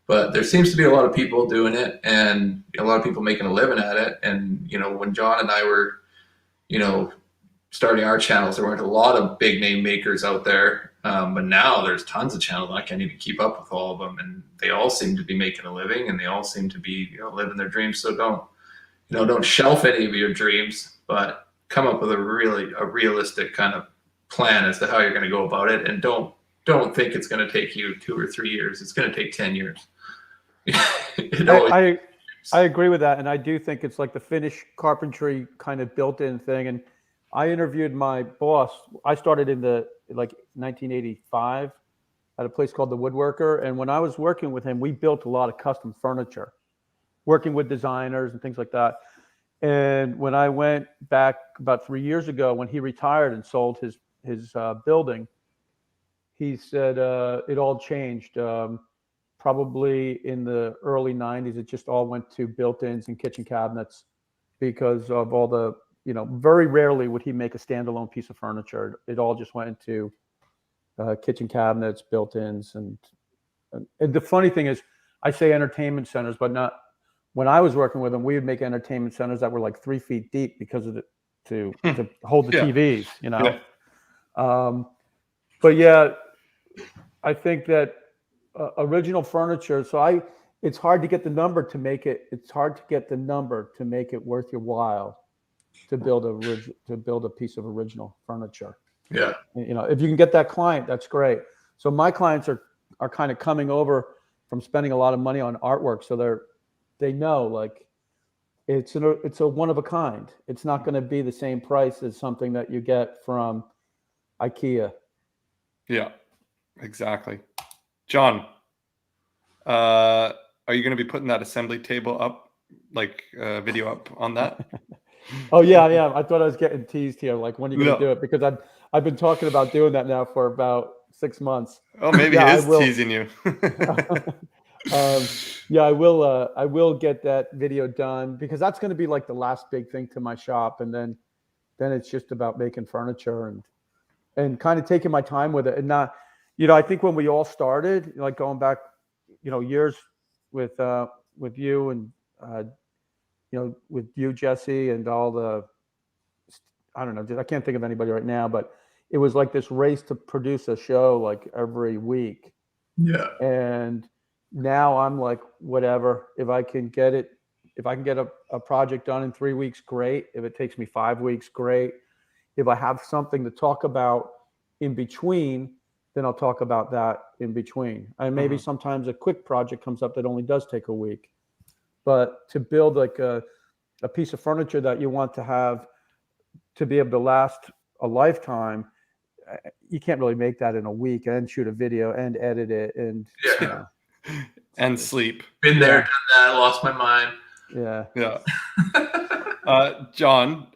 but there seems to be a lot of people doing it and a lot of people making a living at it. And, you know, when John and I were, you know, starting our channels, there weren't a lot of big name makers out there. But now there's tons of channels. I can't even keep up with all of them, and they all seem to be making a living, and they all seem to be, you know, living their dreams. So don't shelf any of your dreams, but come up with a realistic kind of plan as to how you're going to go about it. And don't think it's going to take you 2 or 3 years. It's going to take 10 years. I agree with that. And I do think it's like the Finnish carpentry kind of built-in thing. And I interviewed my boss. I started in 1985 at a place called the Woodworker. And when I was working with him, we built a lot of custom furniture, working with designers and things like that. And when I went back about 3 years ago, when he retired and sold his building, he said it all changed. Probably in the early 90s, it just all went to built-ins and kitchen cabinets because of all the, you know, very rarely would he make a standalone piece of furniture. It all just went into kitchen cabinets, built-ins. And the funny thing is, I say entertainment centers, but not, when I was working with them, we would make entertainment centers that were like 3 feet deep because of to hold the TVs, you know? Yeah. But yeah, I think that original furniture. So it's hard to get the number to make it. It's hard to get the number to make it worth your while to build a piece of original furniture. Yeah. You know, if you can get that client, that's great. So my clients are kind of coming over from spending a lot of money on artwork, so they know, like, it's a one of a kind. It's not going to be the same price as something that you get from IKEA. Yeah, exactly. John, are you going to be putting that assembly table up, like video up on that? Oh yeah. I thought I was getting teased here. Like, when are you going to do it? Because I've been talking about doing that now for about 6 months. Oh, maybe he is teasing you. Yeah, I will get that video done, because that's going to be like the last big thing to my shop, and then it's just about making furniture and kind of taking my time with it, and not, you know, I think when we all started, like going back, you know, years with you and you know, with you, Jesse, and all the, I don't know, I can't think of anybody right now, but it was like this race to produce a show like every week. Yeah. And now I'm like, whatever, if I can get a project done in 3 weeks, great. If it takes me 5 weeks, great. If I have something to talk about in between, then I'll talk about that in between. And maybe sometimes a quick project comes up that only does take a week. But to build like a piece of furniture that you want to have to be able to last a lifetime, you can't really make that in a week and shoot a video and edit it and you know, and sleep. Been there, done that, lost my mind. Yeah. John,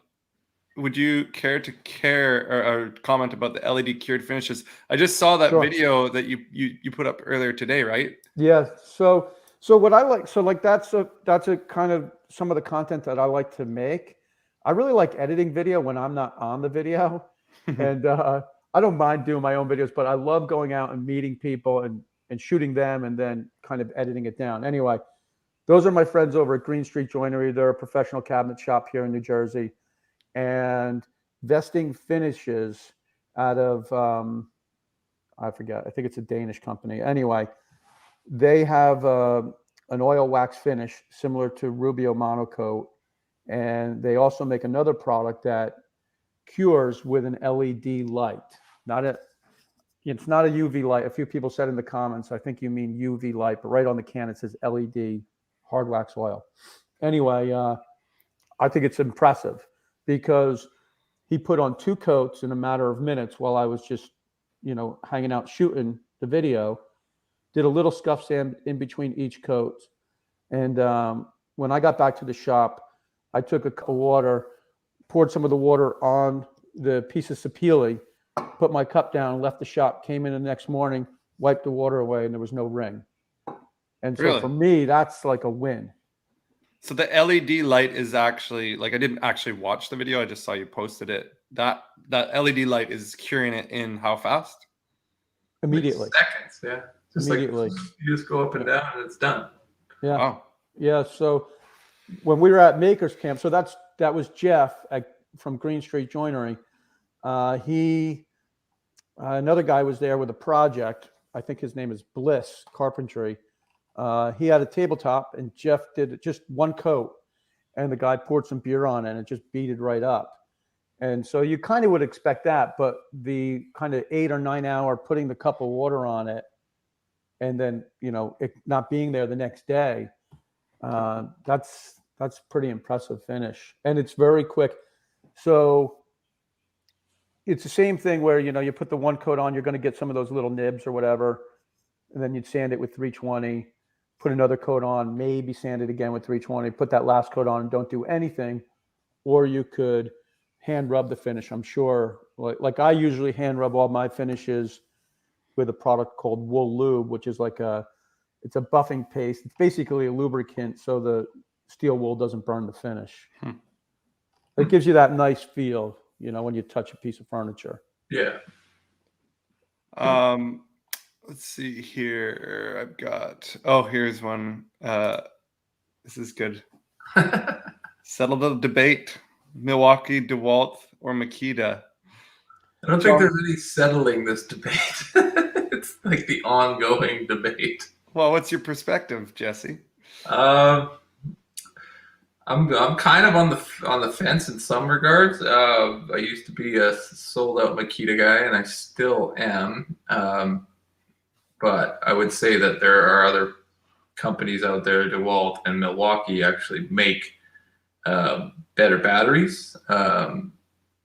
would you care to or comment about the LED cured finishes? I just saw that video that you put up earlier today, right? Yeah. So what I like, so like that's a kind of some of the content that I like to make. I really like editing video when I'm not on the video. And I don't mind doing my own videos, but I love going out and meeting people and shooting them and then kind of editing it down. Anyway, those are my friends over at Green Street Joinery. They're a professional cabinet shop here in New Jersey. And Vesting Finishes out of, I forget, I think it's a Danish company. Anyway, they have an oil wax finish similar to Rubio Monocoat. And they also make another product that cures with an LED light. It's not a UV light. A few people said in the comments, I think you mean UV light, but right on the can it says LED hard wax oil. Anyway, I think it's impressive because he put on 2 coats in a matter of minutes while I was just, hanging out shooting the video. Did a little scuff sand in between each coat. And when I got back to the shop, I took a cup of water, poured some of the water on the piece of sapele, put my cup down, left the shop, came in the next morning, wiped the water away, and there was no ring. And so Really? for me, that's like a win. So the LED light is actually, like, I didn't actually watch the video. I just saw you posted it. That LED light is curing it in how fast? Immediately. Like seconds, yeah. Just Immediately. like you just go up and down and it's done. Yeah. Wow. Yeah. So when we were at Makers Camp, so that was Jeff from Green Street Joinery. Another guy was there with a project. I think his name is Bliss Carpentry. He had a tabletop, and Jeff did just 1 coat, and the guy poured some beer on it, and it just beaded right up. And so you kind of would expect that, but the kind of 8 or 9 hour putting the cup of water on it, and then it not being there the next day, that's pretty impressive finish, and it's very quick. So it's the same thing where you put the 1 coat on, you're going to get some of those little nibs or whatever, and then you'd sand it with 320, put another coat on, maybe sand it again with 320, put that last coat on and don't do anything. Or you could hand rub the finish. I'm sure, like I usually hand rub all my finishes with a product called Wool Lube, which is it's a buffing paste. It's basically a lubricant so the steel wool doesn't burn the finish. It gives you that nice feel, when you touch a piece of furniture. Yeah. Let's see here. I've got, here's one. This is good. Settle the debate. Milwaukee, DeWalt, or Makita. I don't think there's any settling this debate. It's like the ongoing debate. Well, what's your perspective, Jesse? I'm kind of on the fence in some regards. I used to be a sold out Makita guy, and I still am. But I would say that there are other companies out there, DeWalt and Milwaukee, actually make better batteries.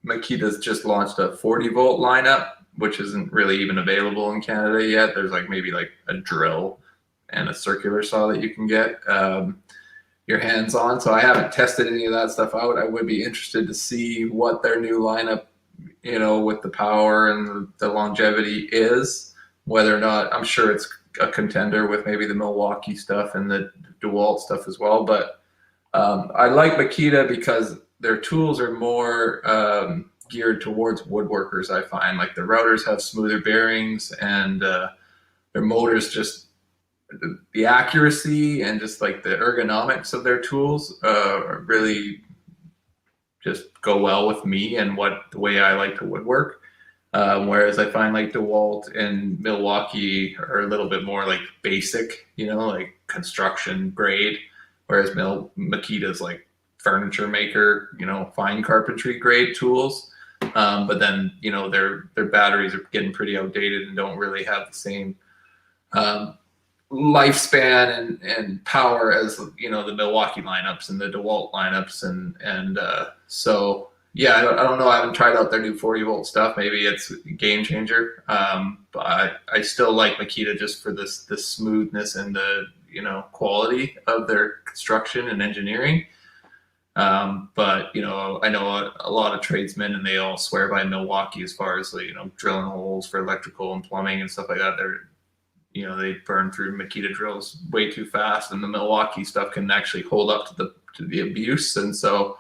Makita's just launched a 40-volt lineup, which isn't really even available in Canada yet. There's maybe a drill and a circular saw that you can get your hands on. So I haven't tested any of that stuff out. I would be interested to see what their new lineup, with the power and the longevity is, whether or not, I'm sure it's a contender with maybe the Milwaukee stuff and the DeWalt stuff as well. But I like Makita because their tools are more geared towards woodworkers, I find. Like the routers have smoother bearings, and their motors, just the accuracy and just the ergonomics of their tools really just go well with me and the way I like to woodwork. Whereas I find DeWalt and Milwaukee are a little bit more basic, construction grade, whereas Makita's furniture maker, fine carpentry grade tools. But then, their batteries are getting pretty outdated and don't really have the same lifespan and power as, the Milwaukee lineups and the DeWalt lineups. And so, yeah, I don't know. I haven't tried out their new 40-volt stuff. Maybe it's a game changer. But I still like Makita just for the smoothness and the, quality of their construction and engineering. But I know a lot of tradesmen, and they all swear by Milwaukee as far as drilling holes for electrical and plumbing and stuff like that. They burn through Makita drills way too fast, and the Milwaukee stuff can actually hold up to the abuse. And so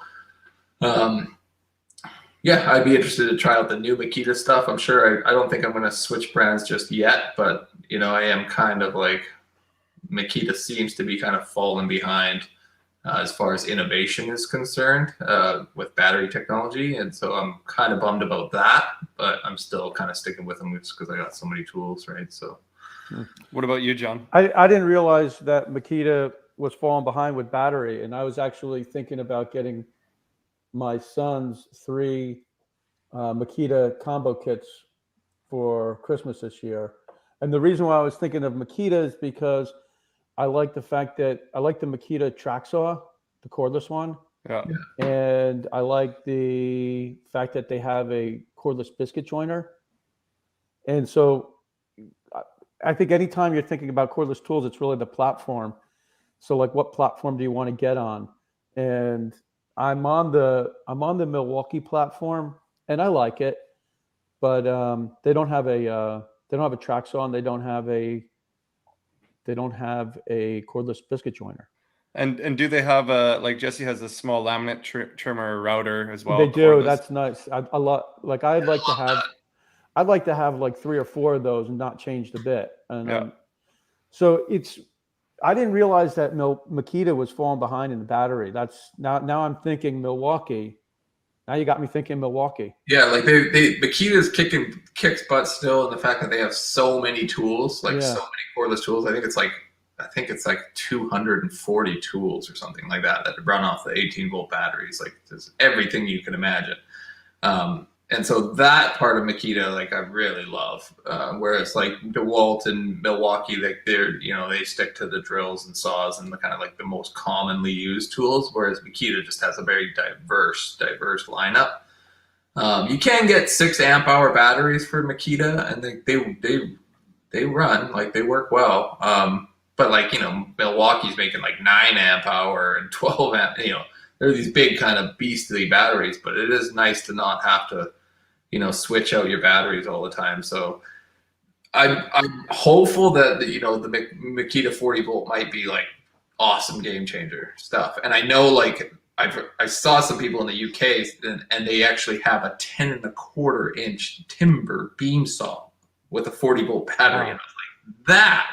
Yeah, I'd be interested to try out the new Makita stuff. I'm sure I don't think I'm going to switch brands just yet, but I am kind of like Makita seems to be kind of falling behind as far as innovation is concerned with battery technology, and so I'm kind of bummed about that. But I'm still kind of sticking with them just because I got so many tools, right? So, what about you, John? I didn't realize that Makita was falling behind with battery, and I was actually thinking about getting my son's 3 Makita combo kits for Christmas this year. And the reason why I was thinking of Makita is because I like the fact that I like the Makita track saw, the cordless one. Yeah. And I like the fact that they have a cordless biscuit joiner. And so I think anytime you're thinking about cordless tools, it's really the platform. So like, what platform do you want to get on? And I'm on the Milwaukee platform, and I like it, but they don't have a track saw, and they don't have a cordless biscuit joiner. Mm-hmm. And do they have like Jesse has a small laminate trimmer router as well? They do. Cordless? That's nice. I'd like to have like 3 or 4 of those and not change the bit. And so I didn't realize that Makita was falling behind in the battery. That's now I'm thinking Milwaukee. Now you got me thinking Milwaukee. Yeah, like Makita's kicks butt still in the fact that they have so many tools, like so many cordless tools. I think it's like 240 tools or something like that run off the 18-volt batteries. Like there's everything you can imagine. And so that part of Makita, like I really love. Whereas like DeWalt and Milwaukee, like they stick to the drills and saws and the kind of like the most commonly used tools. Whereas Makita just has a very diverse lineup. You can get 6 amp hour batteries for Makita, and they run, like they work well. But like Milwaukee's making like 9 amp hour and 12 amp. They're these big kind of beastly batteries, but it is nice to not have to switch out your batteries all the time. So I'm hopeful that the Makita 40 volt might be like awesome game changer stuff. And I know like I saw some people in the UK and they actually have a 10.25 inch timber beam saw with a 40 volt battery. Wow. And I was like, that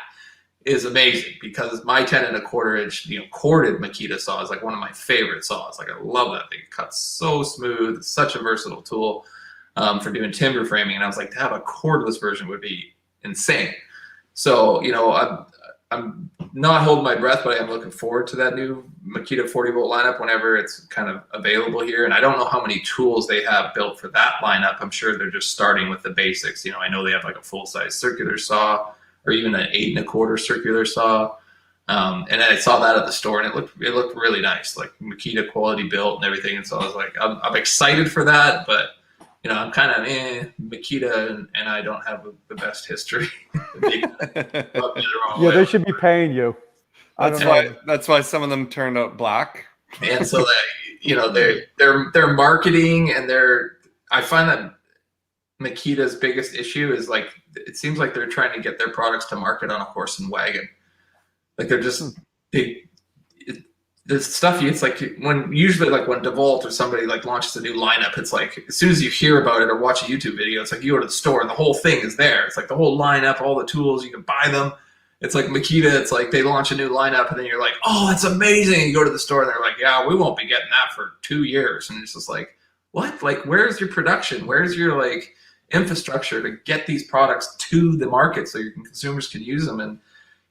is amazing, because my 10.25 inch corded Makita saw is like one of my favorite saws. Like I love that thing. It cuts so smooth. It's such a versatile tool for doing timber framing. And I was like, to have a cordless version would be insane. So I'm not holding my breath, but I am looking forward to that new Makita 40 volt lineup whenever it's kind of available here. And I don't know how many tools they have built for that lineup. I'm sure they're just starting with the basics. I know they have like a full size circular saw, or even an 8.25 circular saw. And I saw that at the store, and it looked really nice, like Makita quality built and everything. And so I was like, I'm excited for that, but I'm kind of Makita, and I don't have the best history. Yeah, they should be paying you. That's why some of them turned out black. And so that their marketing and I find that Makita's biggest issue is like, it seems like they're trying to get their products to market on a horse and wagon. Like they're just the stuff it's like usually when DeWalt or somebody like launches a new lineup, it's like as soon as you hear about it or watch a YouTube video, it's like you go to the store and the whole thing is there. It's like the whole lineup, all the tools, you can buy them. It's like Makita, it's like they launch a new lineup and then you're like, oh, that's amazing. And you go to the store and they're like, yeah, we won't be getting that for 2 years. And it's just like, what? Like, where's your production? Where's your like infrastructure to get these products to the market so your consumers can use them? And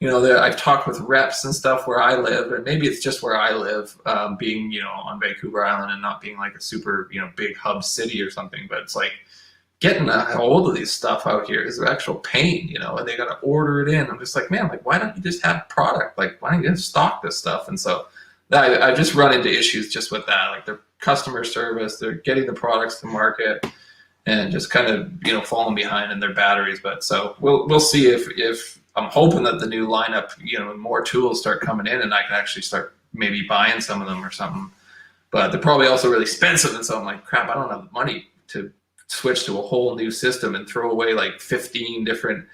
I've talked with reps and stuff where I live, and maybe it's just where I live, being on Vancouver Island and not being like a super big hub city or something. But it's like getting a hold of these stuff out here is an actual pain, and they got to order it in. I'm just like, man, like why don't you just have product? Like why don't you just stock this stuff? And so I just run into issues just with that, like their customer service, they're getting the products to market, and just kind of falling behind in their batteries. But so we'll see if I'm hoping that the new lineup, more tools start coming in and I can actually start maybe buying some of them or something. But they're probably also really expensive. And so I'm like, crap, I don't have the money to switch to a whole new system and throw away like 15 different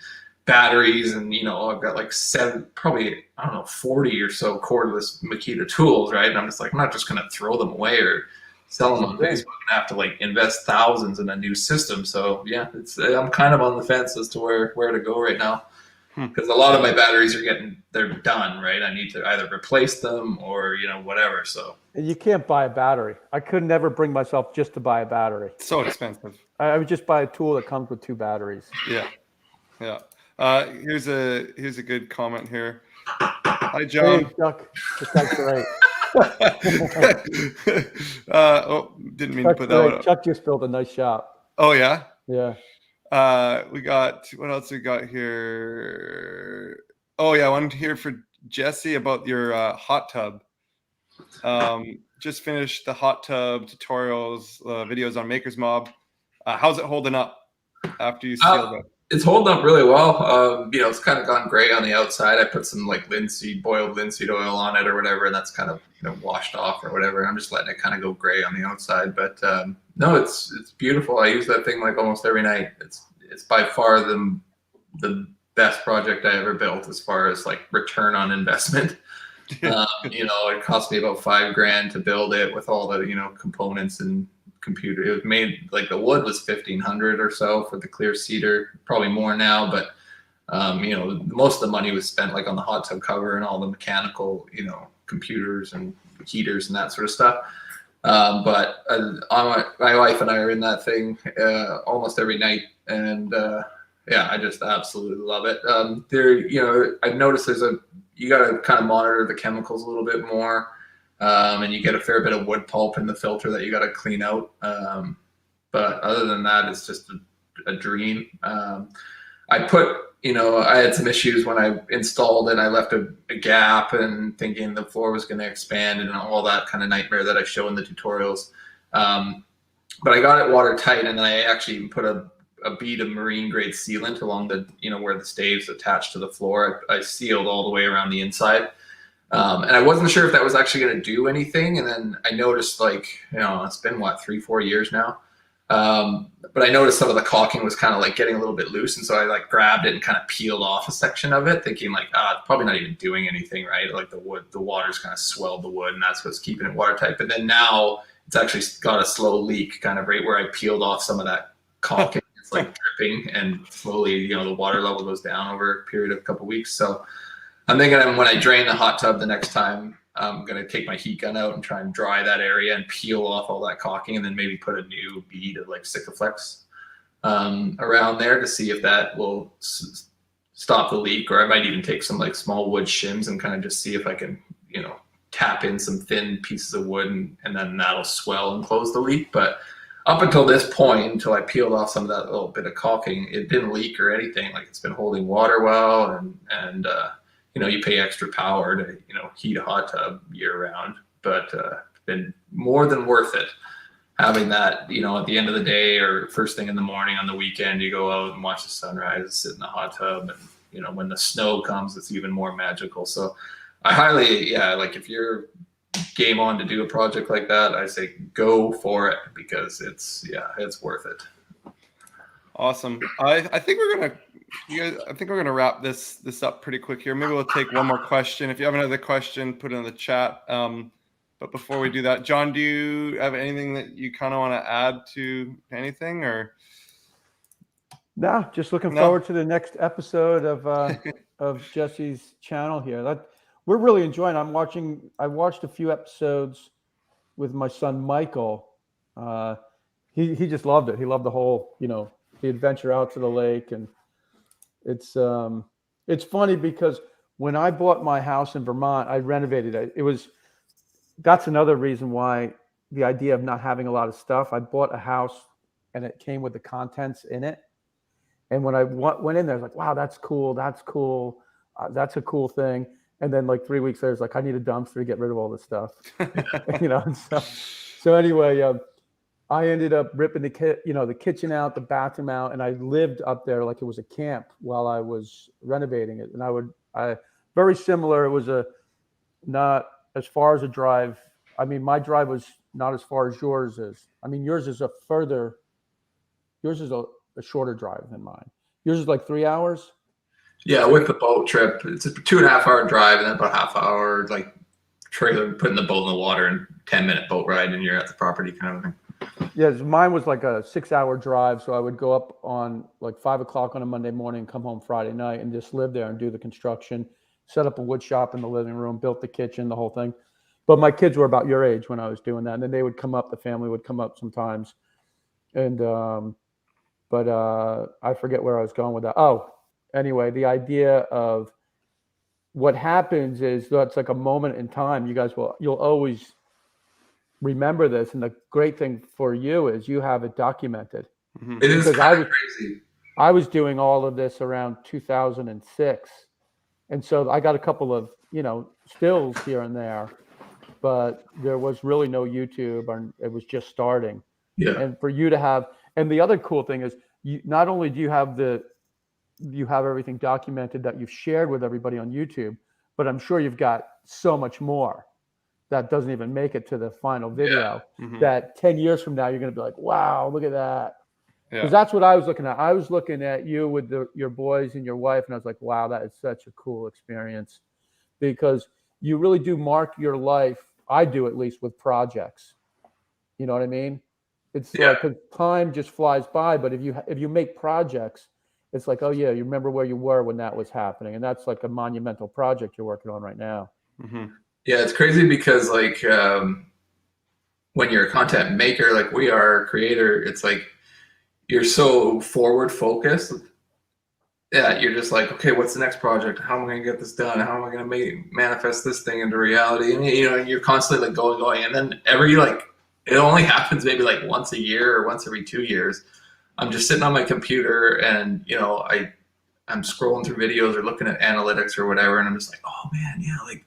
batteries. And, I've got like 40 or so cordless Makita tools, right? And I'm just like, I'm not just going to throw them away or sell them on Facebook and have to like invest thousands in a new system. So yeah, I'm kind of on the fence as to where to go right now, because a lot of my batteries they're done, right? I need to either replace them or whatever. So You can't buy a battery. I could never bring myself just to buy a battery. So expensive. I would just buy a tool that comes with 2 batteries. Yeah. Here's a good comment here. Hi, John. Hey, Chuck. That's great. Didn't mean to put that one up. Chuck just built a nice shop. Oh yeah. Yeah. We got, what else we got here? Oh yeah, I wanted to hear for Jesse about your hot tub. Just finished the hot tub tutorials videos on Maker's Mob. How's it holding up after you sealed it? It's holding up really well. It's kind of gone gray on the outside. I put some like boiled linseed oil on it or whatever, and that's kind of washed off or whatever. I'm just letting it kind of go gray on the outside. But no, it's beautiful. I use that thing like almost every night. It's by far the best project I ever built as far as like return on investment. It cost me about $5,000 to build it with all the components and computer. It was made like the wood was $1,500 or so for the clear cedar, probably more now, but most of the money was spent like on the hot tub cover and all the mechanical computers and heaters and that sort of stuff. But my wife and I are in that thing almost every night, and I just absolutely love it. I've noticed you got to kind of monitor the chemicals a little bit more. And you get a fair bit of wood pulp in the filter that you got to clean out. But other than that, it's just a dream. I had some issues when I installed it. I left a gap and thinking the floor was going to expand and all that kind of nightmare that I show in the tutorials. But I got it watertight, and then I actually even put a bead of marine grade sealant along the, where the staves attached to the floor. I sealed all the way around the inside. And I wasn't sure if that was actually going to do anything. And then I noticed it's been 3-4 years now. But I noticed some of the caulking was kind of like getting a little bit loose. And so I like grabbed it and kind of peeled off a section of it, thinking like, it's probably not even doing anything, right? Like the water's kind of swelled the wood, and that's what's keeping it watertight. But then now it's actually got a slow leak kind of right where I peeled off some of that caulking. It's like dripping, and slowly, the water level goes down over a period of a couple of weeks. So I'm thinking when I drain the hot tub the next time, I'm going to take my heat gun out and try and dry that area and peel off all that caulking, and then maybe put a new bead of like Sikaflex around there to see if that will stop the leak. Or I might even take some like small wood shims and kind of just see if I can, tap in some thin pieces of wood, and then that'll swell and close the leak. But up until this point, until I peeled off some of that little bit of caulking, it didn't leak or anything. Like, it's been holding water well, and you pay extra power to, heat a hot tub year round, but it's been more than worth it having that, at the end of the day or first thing in the morning on the weekend, you go out and watch the sunrise, sit in the hot tub, and, when the snow comes, it's even more magical. So I highly, like if you're game on to do a project like that, I say go for it, because it's worth it. Awesome. I think we're gonna wrap this up pretty quick here. Maybe we'll take one more question. If you have another question, put it in the chat. But before we do that, John, do you have anything that you kind of want to add to anything, or? No, just looking forward to the next episode of Jesse's channel here. We're really enjoying. I watched a few episodes with my son Michael. He just loved it. He loved the whole, the adventure out to the lake, and it's funny because when I bought my house in Vermont, I renovated it. That's another reason why the idea of not having a lot of stuff. I bought a house and it came with the contents in it. And when I went in there, I was like, wow, that's cool. That's cool. That's a cool thing. And then like 3 weeks later, it's like, I need a dumpster to get rid of all this stuff. So anyway, I ended up ripping the kitchen out, the bathroom out, and I lived up there like it was a camp while I was renovating it. And very similar. It was not as far as a drive. I mean, my drive was not as far as yours is. I mean, yours is a shorter drive than mine. Yours is like 3 hours. Yeah, with the boat trip, it's a 2.5 hour drive, and then about a half hour like trailer, putting the boat in the water and 10-minute boat ride and you're at the property kind of thing. Yes, mine was like a 6-hour drive. So I would go up on like 5 o'clock on a Monday morning, come home Friday night, and just live there and do the construction, set up a wood shop in the living room, built the kitchen, the whole thing. But my kids were about your age when I was doing that. And then they would come up, the family would come up sometimes. And, but I forget where I was going with that. Oh, anyway, the idea of what happens is that's like a moment in time. You'll always remember this. And the great thing for you is you have it documented. It is kind of crazy. I was doing all of this around 2006. And so I got a couple of, stills here and there, but there was really no YouTube, and it was just starting. Yeah. And for you to have, and the other cool thing is not only do you have everything documented that you've shared with everybody on YouTube, but I'm sure you've got so much more that doesn't even make it to the final video that 10 years from now, you're going to be like, wow, look at that. Because that's what I was looking at. I was looking at you with your boys and your wife, and I was like, wow, that is such a cool experience, because you really do mark your life. I do, at least, with projects. You know what I mean? It's like, 'cause time just flies by, but if you make projects, it's like, oh yeah, you remember where you were when that was happening, and that's like a monumental project you're working on right now. Yeah, it's crazy because like when you're a content maker, like we are, a creator, it's like you're so forward focused. Yeah, you're just like, okay, what's the next project? How am I going to get this done? How am I going to manifest this thing into reality? And you're constantly like going, and then it only happens maybe like once a year or once every 2 years. I'm just sitting on my computer and, I'm scrolling through videos or looking at analytics or whatever. And I'm just like, oh man, yeah, like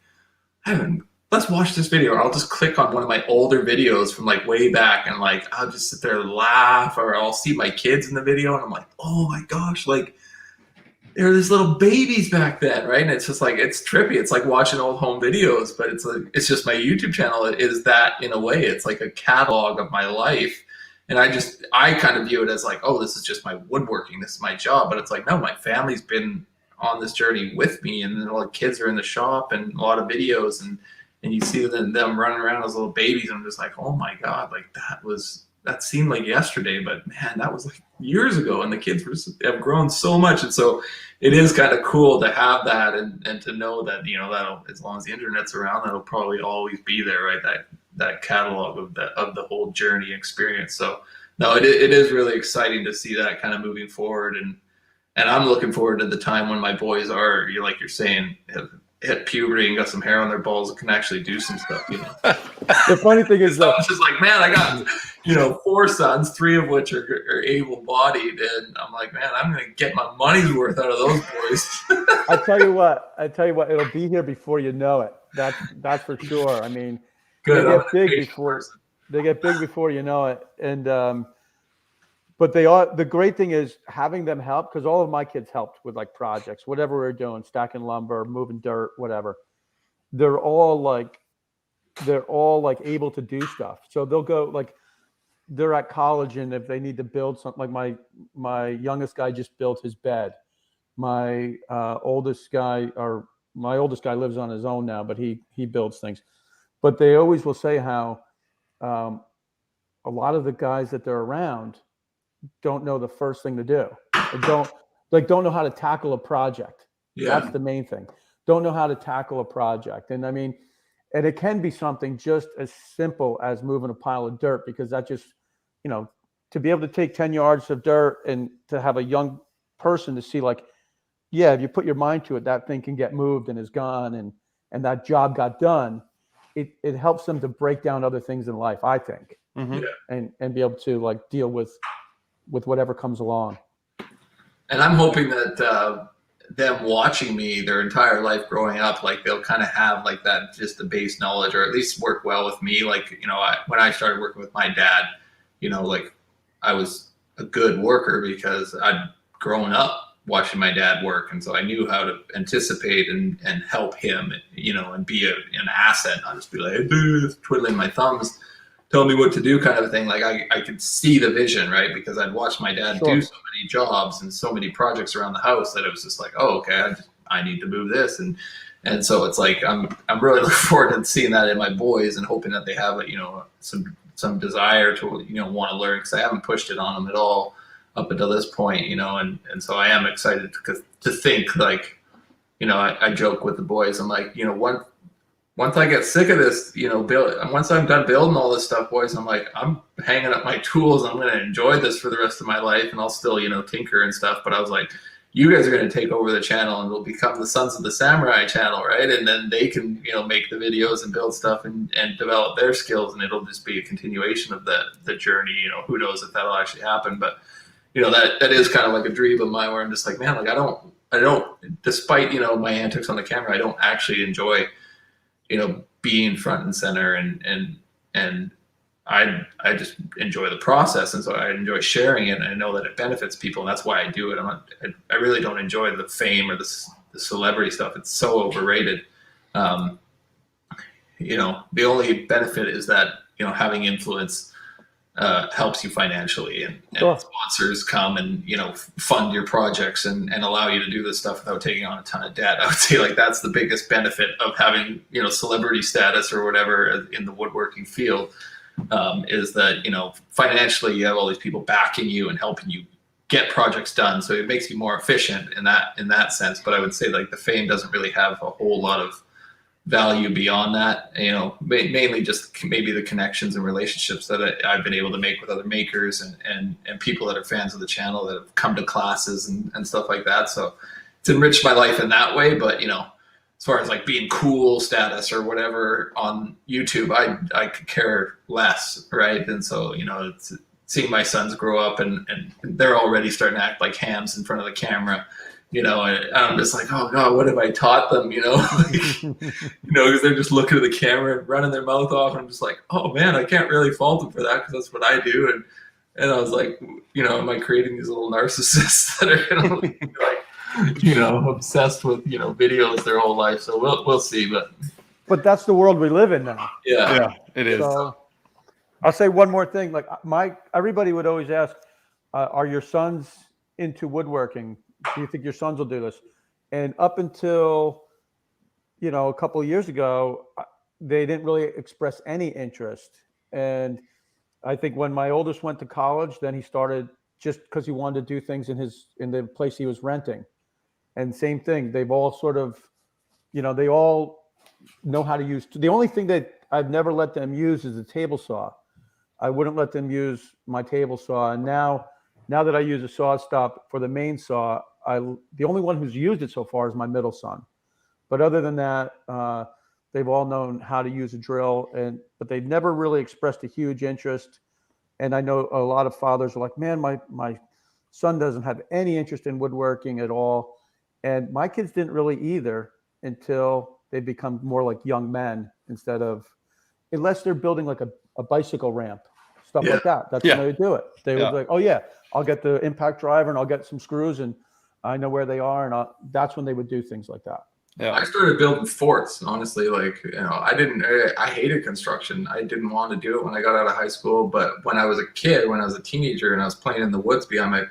let's watch this video. Or I'll just click on one of my older videos from like way back, and like, I'll just sit there and laugh, or I'll see my kids in the video and I'm like, oh my gosh, like there were these little babies back then, right? And it's just like, it's trippy. It's like watching old home videos, but it's just my YouTube channel is that in a way. It's like a catalog of my life. And I kind of view it as like, oh, this is just my woodworking. This is my job. But it's like, no, my family's been on this journey with me. And then all the kids are in the shop and a lot of videos. And you see them running around as little babies. And I'm just like, oh my God, like that seemed like yesterday. But man, that was like years ago. And the kids have grown so much. And so it is kind of cool to have that and to know that, that'll, as long as the internet's around, that'll probably always be there, right? That catalog of the whole journey experience. So no, it is really exciting to see that kind of moving forward. And I'm looking forward to the time when my boys are, like you're saying, have hit puberty and got some hair on their balls and can actually do some stuff, The funny thing is that it's just like, man, I got, 4 sons, 3 of which are able-bodied. And I'm like, man, I'm going to get my money's worth out of those boys. I tell you what, it'll be here before you know it. That's for sure. I mean, Good. They get big before you know it. And, but the great thing is having them help, because all of my kids helped with like projects, whatever we're doing, stacking lumber, moving dirt, whatever. They're all like able to do stuff. So they'll go, like, they're at college, and if they need to build something, like my youngest guy just built his bed. My oldest guy lives on his own now, but he builds things. But they always will say how a lot of the guys that they're around don't know the first thing to do. Don't know how to tackle a project. Yeah. That's the main thing. Don't know how to tackle a project. And I mean, and it can be something just as simple as moving a pile of dirt, because that just, to be able to take 10 yards of dirt and to have a young person to see, like, yeah, if you put your mind to it, that thing can get moved and is gone, and that job got done. It helps them to break down other things in life, I think, and be able to like deal with whatever comes along. And I'm hoping that them watching me their entire life growing up, like they'll kind of have like that, just the base knowledge, or at least work well with me. Like, when I started working with my dad, like I was a good worker because I'd grown up watching my dad work. And so I knew how to anticipate and help him, and be an asset, not just be like, hey, twiddling my thumbs, tell me what to do kind of a thing. Like I could see the vision, right? Because I'd watched my dad do so many jobs and so many projects around the house that it was just like, oh, okay, I need to move this, and so it's like I'm really looking forward to seeing that in my boys and hoping that they have some desire to want to learn, because I haven't pushed it on them at all up until this point, and so I am excited to think like, I joke with the boys. I'm like, once I get sick of this, once I'm done building all this stuff, boys, I'm like, I'm hanging up my tools. I'm going to enjoy this for the rest of my life, and I'll still, tinker and stuff. But I was like, you guys are going to take over the channel, and it'll become the Sons of the Samurai channel, right? And then they can, make the videos and build stuff and develop their skills, and it'll just be a continuation of the journey. Who knows if that'll actually happen? But that is kind of like a dream of mine, where I'm just like, man, like I don't, despite my antics on the camera, I don't actually enjoy being front and center, and I just enjoy the process, and so I enjoy sharing it, and I know that it benefits people, and that's why I do it. I really don't enjoy the fame or the celebrity stuff. It's so overrated. The only benefit is that having influence helps you financially, and Sure. sponsors come and fund your projects and allow you to do this stuff without taking on a ton of debt. I would say like that's the biggest benefit of having celebrity status or whatever in the woodworking field, is that financially you have all these people backing you and helping you get projects done, so it makes you more efficient in that sense. But I would say like the fame doesn't really have a whole lot of value beyond that, mainly just maybe the connections and relationships that I've been able to make with other makers and people that are fans of the channel that have come to classes and stuff like that. So it's enriched my life in that way. But as far as like being cool status or whatever on YouTube, I could care less, right? And so it's seeing my sons grow up and they're already starting to act like hams in front of the camera. And I'm just like, oh God, what have I taught them? Because they're just looking at the camera and running their mouth off. And I'm just like, oh man, I can't really fault them for that, because that's what I do. And I was like, am I creating these little narcissists that are going to be like, obsessed with, videos their whole life? So we'll see. But that's the world we live in now. Yeah, it is. So I'll say one more thing. Like everybody would always ask, are your sons into woodworking? Do you think your sons will do this? And up until, a couple of years ago, they didn't really express any interest. And I think when my oldest went to college, then he started just because he wanted to do things in the place he was renting. And same thing, they've all sort of, they all know how to use. The only thing that I've never let them use is a table saw. I wouldn't let them use my table saw. And now that I use a saw stop for the main saw, the only one who's used it so far is my middle son. But other than that, they've all known how to use a drill, but they've never really expressed a huge interest. And I know a lot of fathers are like, man, my son doesn't have any interest in woodworking at all. And my kids didn't really either until they become more like young men, unless they're building like a bicycle ramp, stuff like that. That's when they do it. They was like, oh yeah, I'll get the impact driver and I'll get some screws and I know where they are. And that's when they would do things like that. Yeah. I started building forts, honestly. Like, I hated construction. I didn't want to do it when I got out of high school. But when I was a kid, when I was a teenager and I was playing in the woods behind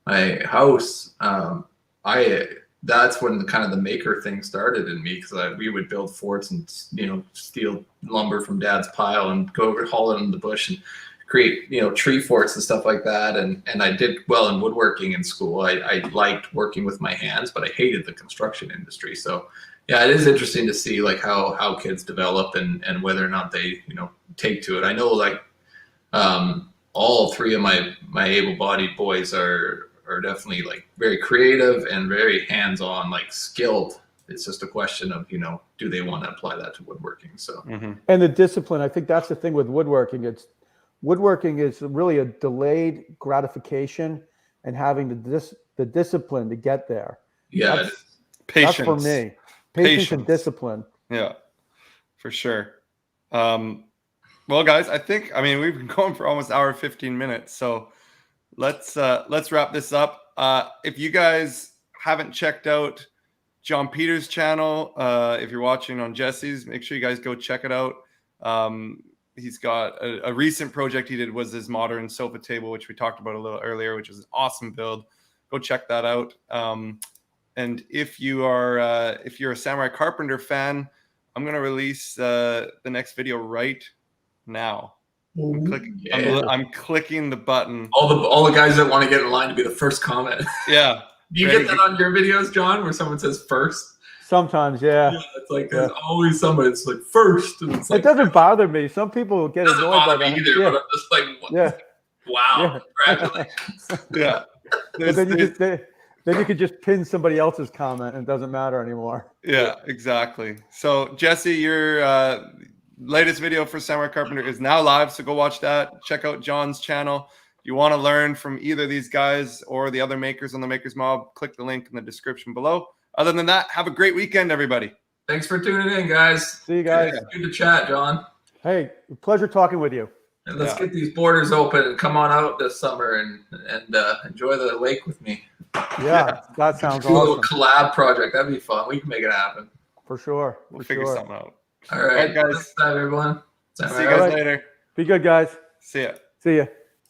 my house, that's when the maker thing started in me, because we would build forts and steal lumber from Dad's pile and go over, haul it in the bush and create tree forts and stuff like that. And I did well in woodworking in school. I liked working with my hands, but I hated the construction industry. So yeah, it is interesting to see like how kids develop and whether or not they take to it. I know like all three of my able-bodied boys are definitely like very creative and very hands-on, like skilled. It's just a question of, do they want to apply that to woodworking? So, and the discipline, I think that's the thing with woodworking. Woodworking is really a delayed gratification and having the discipline to get there. Yeah. Patience. That's for me. Patience and discipline. Yeah, for sure. Well, guys, we've been going for almost an hour, 15 minutes. So let's wrap this up. If you guys haven't checked out John Peters' channel, if you're watching on Jesse's, make sure you guys go check it out. He's got a recent project he did was his modern sofa table, which we talked about a little earlier, which is an awesome build. Go check that out. And if you're a Samurai Carpenter fan, I'm gonna release the next video right now. I'm clicking the button. All the guys that want to get in line to be the first comment. Yeah. Do you get that on your videos, John, where someone says first? Sometimes, yeah. It's like there's always somebody that's like first, and it's like, it doesn't bother me. Some people get doesn't annoyed by bother that. me either, but I'm just like, what? Yeah. Wow, congratulations. Yeah. But then you could just pin somebody else's comment and it doesn't matter anymore. Yeah, exactly. So Jesse, your latest video for Samurai Carpenter is now live, so go watch that. Check out John's channel. If you want to learn from either of these guys or the other makers on the Makers Mob, click the link in the description below. Other than that, have a great weekend, everybody. Thanks for tuning in, guys. See you guys. Good to chat, John. Hey, pleasure talking with you. And let's get these borders open and come on out this summer and enjoy the lake with me. Yeah, that sounds Do a little awesome. collab project. That'd be fun. We can make it happen. For sure. We'll figure something out. All right, guys. Next time, everyone. See you guys later. Be good, guys. See ya. See ya.